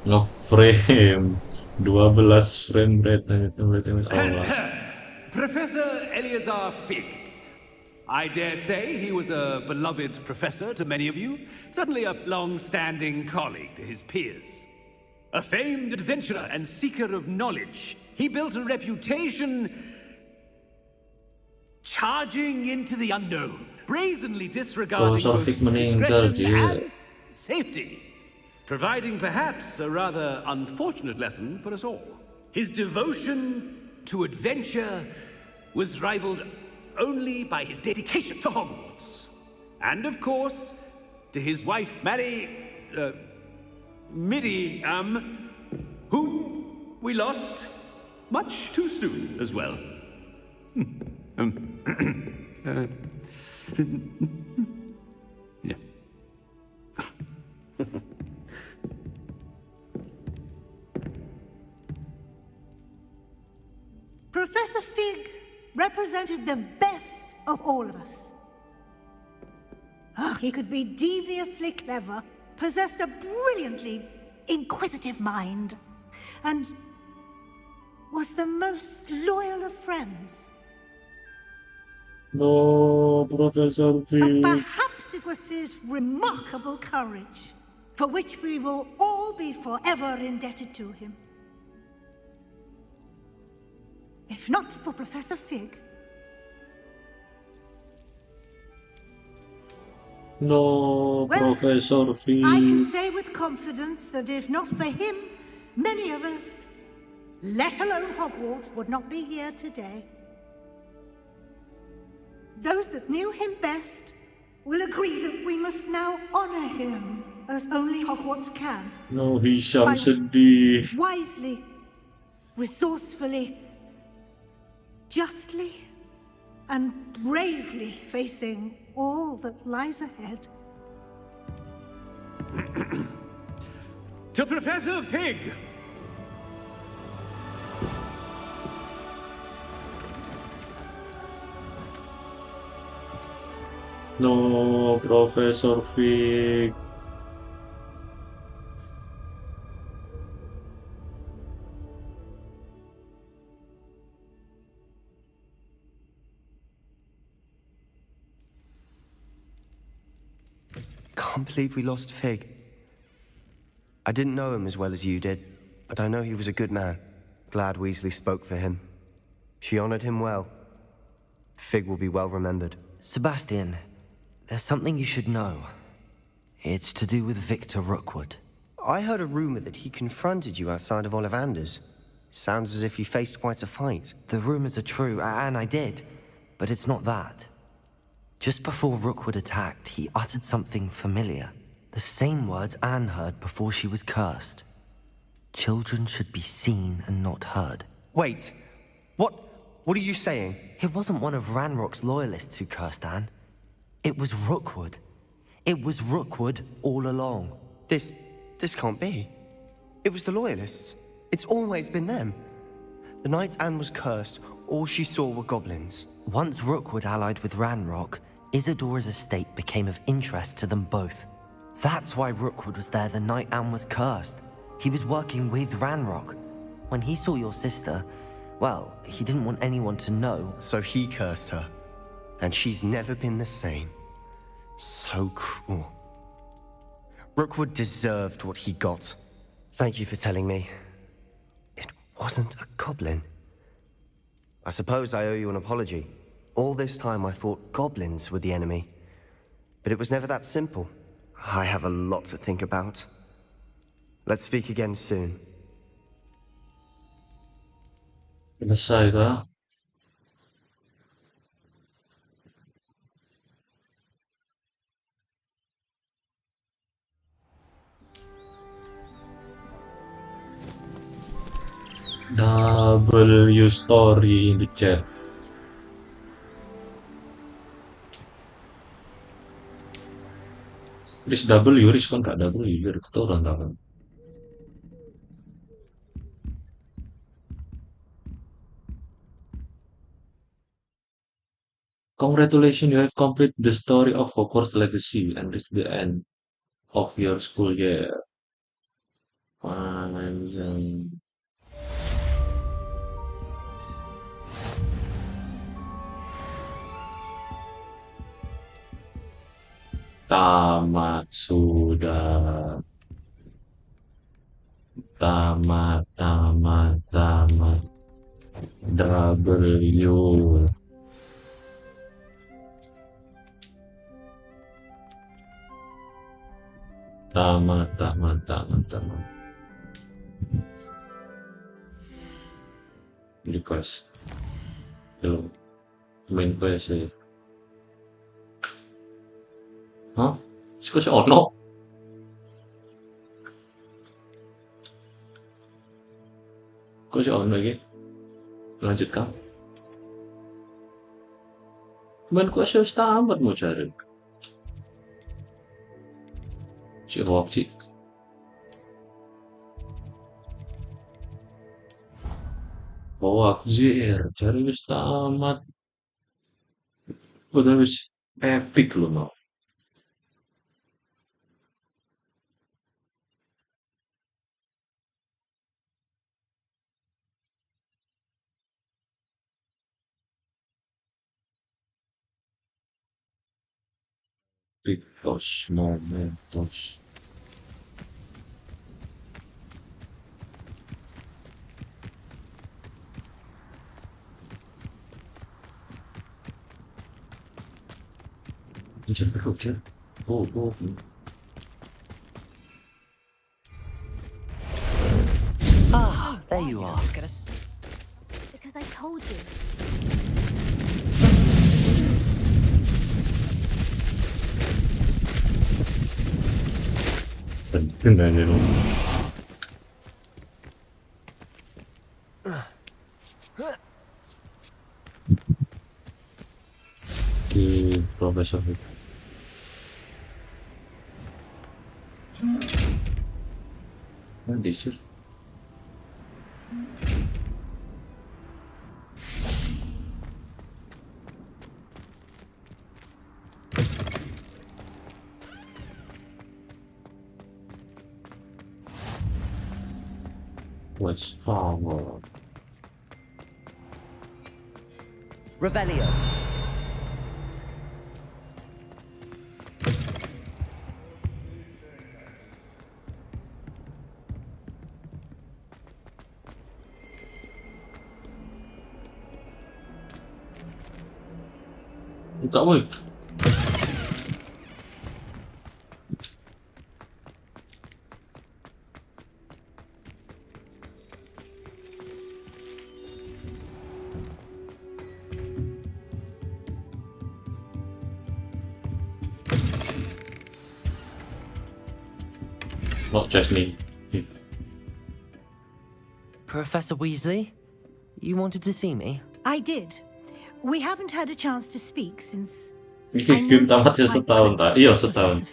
S13: Nge-frame 12 frame rate.
S14: Professor Eleazar Fig. I dare say he was a beloved professor to many of you, certainly a long-standing colleague to his peers. A famed adventurer and seeker of knowledge, he built a reputation charging into the unknown, brazenly disregarding
S13: Professor
S14: both
S13: Fig meninggal,
S14: discretion
S13: dia.
S14: and safety, providing perhaps a rather unfortunate lesson for us all. His devotion to adventure was rivaled only by his dedication to Hogwarts. And of course, to his wife, Midi, whom we lost much too soon as well. Yeah.
S16: Professor Fig represented the best of all of us. He could be deviously clever, possessed a brilliantly inquisitive mind, and was the most loyal of friends.
S13: No, Professor Fig.
S16: Perhaps it was his remarkable courage, for which we will all be forever indebted to him. If not for Professor Fig.
S13: No, Professor Fig.
S16: I can say with confidence that if not for him, many of us, let alone Hogwarts, would not be here today. those that knew him best will agree that we must now honor him as only Hogwarts can.
S13: No, HISYAM
S16: By
S13: sedih.
S16: wisely, resourcefully, justly, and bravely facing all that lies ahead.
S14: To Professor Fig!
S13: No, Professor Fig.
S17: Can't believe we lost Fig. I didn't know him as well as you did, but I know he was a good man. Glad Weasley spoke for him. She honored him well. Fig will be well remembered.
S1: Sebastian, there's something you should know. It's to do with Victor Rookwood.
S17: I heard a rumor that he confronted you outside of Ollivander's. Sounds as if you faced quite a fight.
S1: The rumors are true, and I did, but it's not that. Just before Rookwood attacked, he uttered something familiar. The same words Anne heard before she was cursed. Children should be seen and not heard.
S17: Wait, what are you saying?
S1: It wasn't one of Ranrock's loyalists who cursed Anne. It was Rookwood. It was Rookwood all along.
S17: This can't be. It was the loyalists. It's always been them. The night Anne was cursed, all she saw were goblins.
S1: Once Rookwood allied with Ranrock, Isadora's estate became of interest to them both. That's why Rookwood was there the night Anne was cursed. He was working with Ranrock. When he saw your sister, well, he didn't want anyone to know.
S17: So he cursed her. And she's never been the same. So cruel. Rookwood deserved what he got. Thank you for telling me. It wasn't a goblin. I suppose I owe you an apology. All this time I thought goblins were the enemy. But it was never that simple. I have a lot to think about. Let's speak again soon.
S13: Selesai kah? W story in the chat. Risk W, risk kan kak W, biar kita orang tahu. Congratulations, you have completed the story of Hogwarts Legacy and reached the end of your school year. Panjang. Tamat sudah. Tamat. W. Tamat. Request. Hello. Main quest ya. Hah? Kok si ono? Kok si ono lagi? Lanjutkan. Main quest harus tamat mau cari. Cik Rob, cik. Bawa Zir, cari harus tamat. Udah harus epic loh mau. Picos momentos. Hujan. Oh.
S1: Ah, there you are.
S10: Because I told you.
S13: Gimana dong? Di profesor itu. Di sini. What's power?
S1: Revelio.
S13: Buka woi. Not just me.
S1: Professor Weasley, you wanted to see me?
S16: I did. We haven't had a chance to speak since...
S13: Ini game tamatnya setahun, tak? Iya, setahun.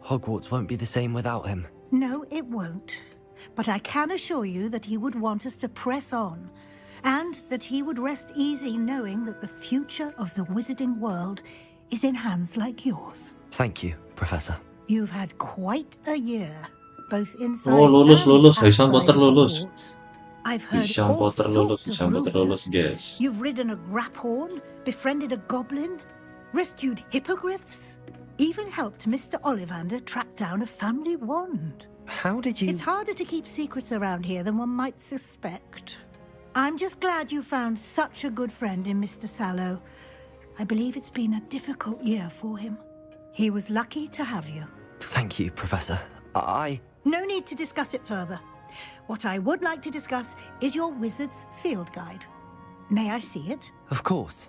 S1: Hogwarts won't be the same without him.
S16: No, it won't. But I can assure you that he would want us to press on, and that he would rest easy knowing that the future of the wizarding world is in hands like yours.
S1: Thank you, Professor.
S16: You've had quite a year, both inside
S13: Oh, lulus.
S16: and
S13: Harry Potter
S16: outside
S13: lulus.
S16: Hogwarts. I've heard
S13: Hisham
S16: all
S13: Potter
S16: sorts of
S13: lulus,
S16: rumors.
S13: guys.
S16: You've ridden a graphorn, befriended a goblin, rescued hippogriffs, even helped Mr. Ollivander track down a family wand.
S1: How did you...
S16: It's harder to keep secrets around here than one might suspect. I'm just glad you found such a good friend in Mr. Sallow. I believe it's been a difficult year for him. He was lucky to have you.
S1: Thank you, Professor.
S16: No need to discuss it further. What I would like to discuss is your wizard's field guide. May I see it?
S1: Of course.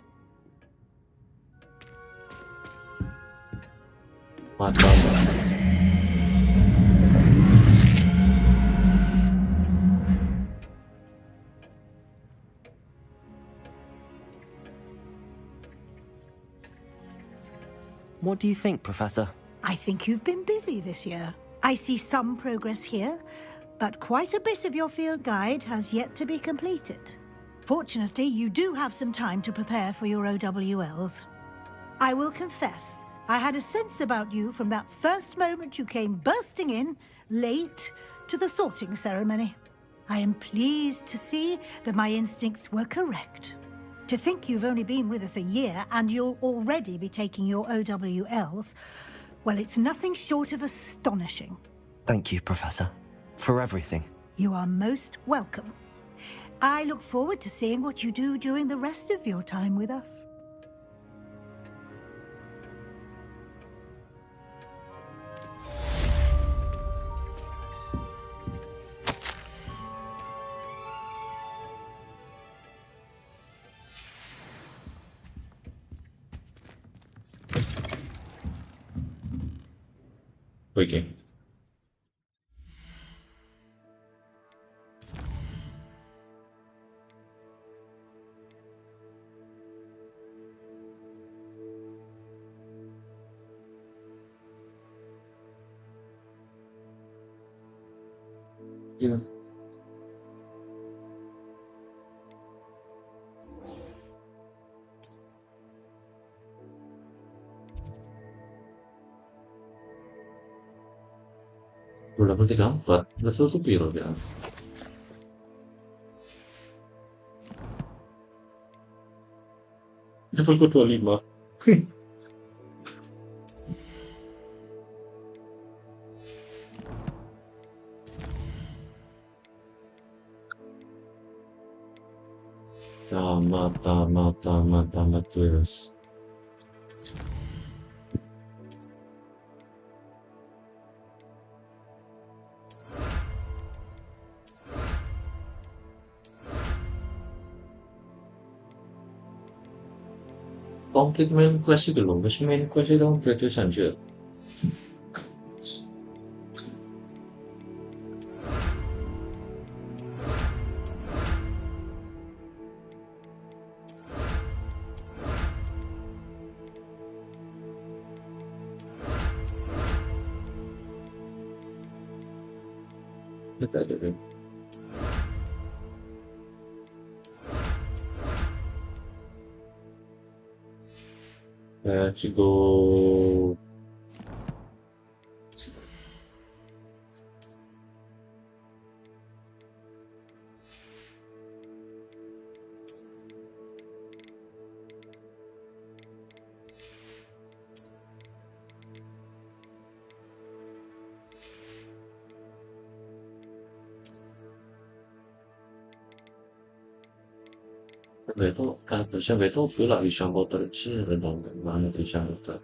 S1: What do you think, Professor?
S16: I think you've been busy this year. I see some progress here, but quite a bit of your field guide has yet to be completed. Fortunately, you do have some time to prepare for your OWLs. I will confess, I had a sense about you from that first moment you came bursting in, late, to the sorting ceremony. I am pleased to see that my instincts were correct. To think you've only been with us a year and you'll already be taking your OWLs, well, it's nothing short of astonishing.
S1: Thank you, Professor, for everything.
S16: You are most welcome. I look forward to seeing what you do during the rest of your time with us.
S13: Okay. Yeah. Level 34, level tuh piro ya? Level ku 25. Tamat terus. Complete main quest belum, masih main quest dong berarti saja. Let's go. Sampai itu pula bisa motor sih, dan mana bisa motor.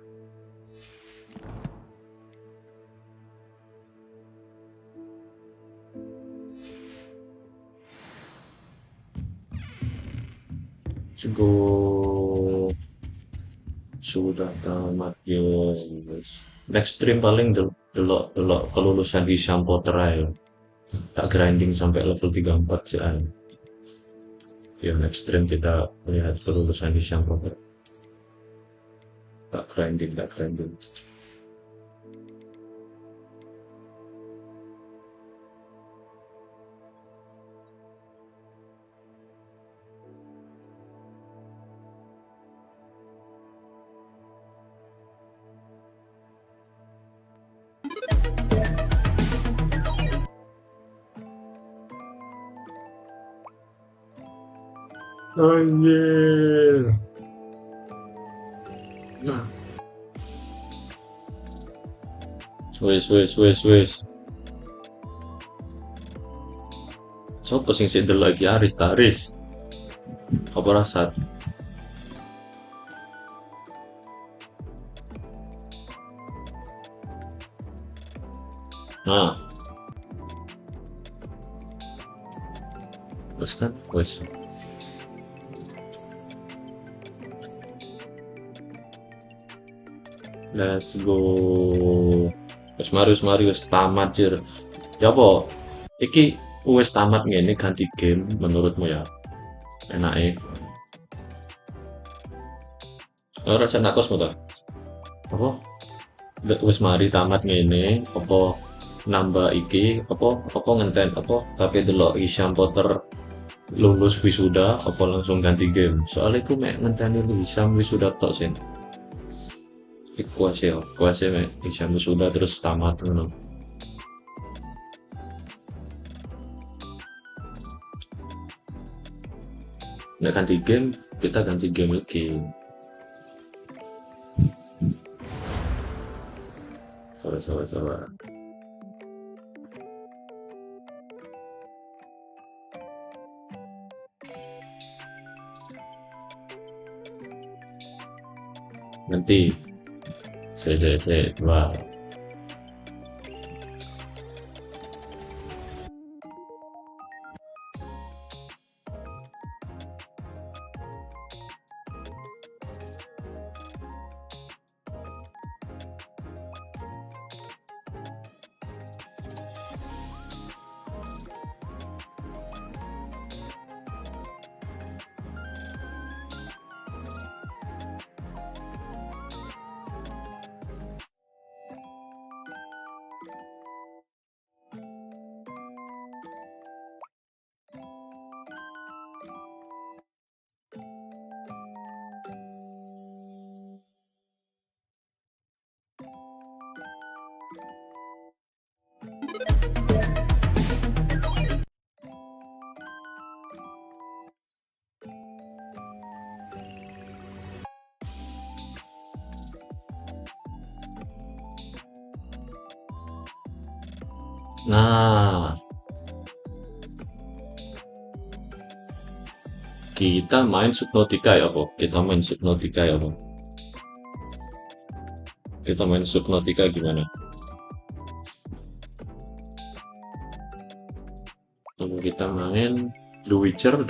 S13: Cukup sudah tamat guys. Next stream paling delok kelulusan di Potter aja. Tak grinding sampai level 34 sih aja. Ya next stream kita lihat kelulusan di Potter. Tak grinding. Anjir. Nah. Wes. Sopo sing sik lagi Aris Taris. Apa rasa? Nah. Terus kan, wes. Let's go. Marius tamat jir. Ya apa? Iki wis tamat ngene ganti game menurutmu ya? Enake. Ora nak kosmo ta? Apa? Wis mari tamat ngene, apa nambah iki, apa ngenten, apa tapi delok Hisyam Potter lulus wisuda, apa langsung ganti game? Soalnya ku mek ngenteni Hisyam wisuda tok sih. Kuasa mek Hisyam wisuda terus tamat ngono. Nek ganti game, kita ganti game lagi. Sabar. Nanti saya wow. Nah, kita main Subnautica ya, Bo? Kita main Subnautica gimana? Lalu kita main The Witcher.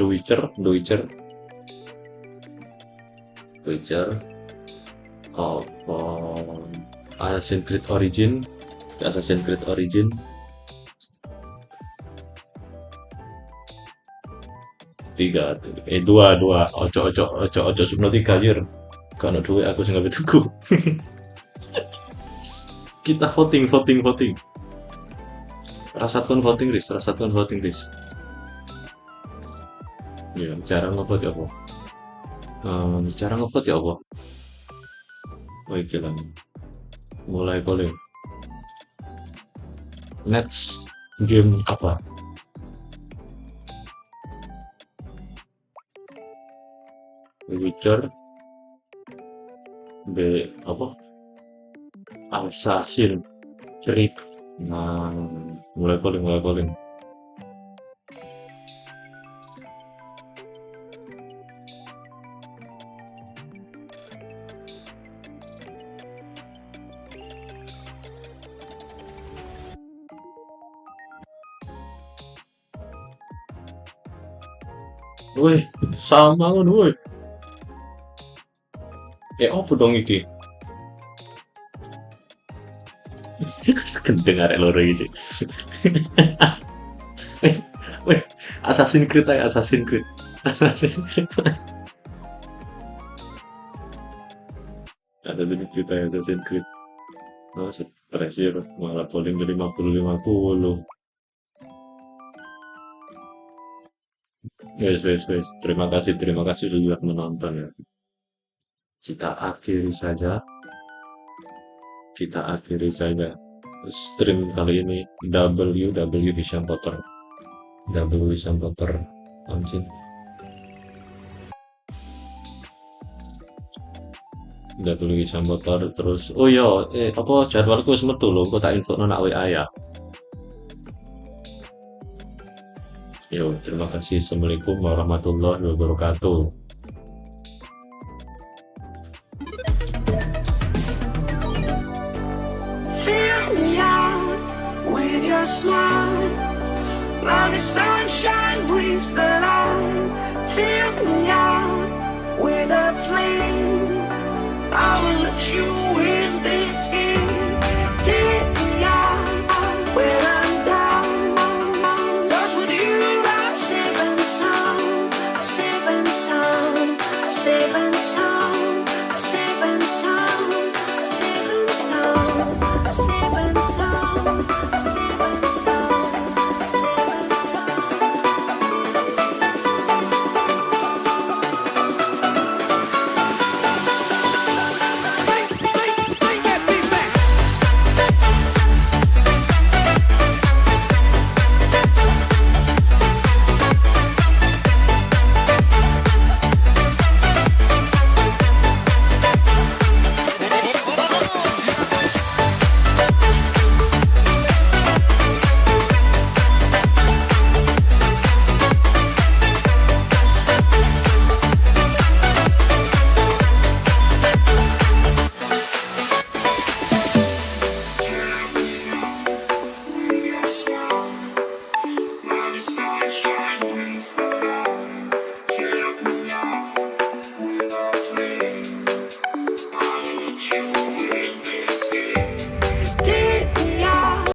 S13: Apa? Assassin's Creed Origin. Dua. Ojo Subnautica anjir. Karena duit aku sing ngabe tuku. Kita voting. Rasatkan voting list, rasatkan voting list. Ya, cara ngevote ya apa? Cara ngevote ya apa? Oh iki lah. Mulai polling. Next game apa? The Witcher, apa? Assassin Creed. Nah, mulai polling, mulai polling. Wih, sama kan, wih. Apa dong iki? Kedengar loro iki sih. Wih, Assassin's Creed aja, Assassin's Creed. Assassin's Creed. Ada tuh kita Assassin's Creed. Oh, stres ya, malah polling ke 50-50. Wes. Terima kasih sudah menonton ya. Kita akhiri saja stream kali ini. W Hisham Potter anjing. W Hisham Potter terus. Oh iya, apa jadwalku wis metu lho, kok tak infono nak WA ya. Yo, terima kasih. Assalamualaikum warahmatullahi wabarakatuh.
S18: Fill me out with your smile. Now the sunshine brings the light. Fill me out with a flame. I will let you in this game.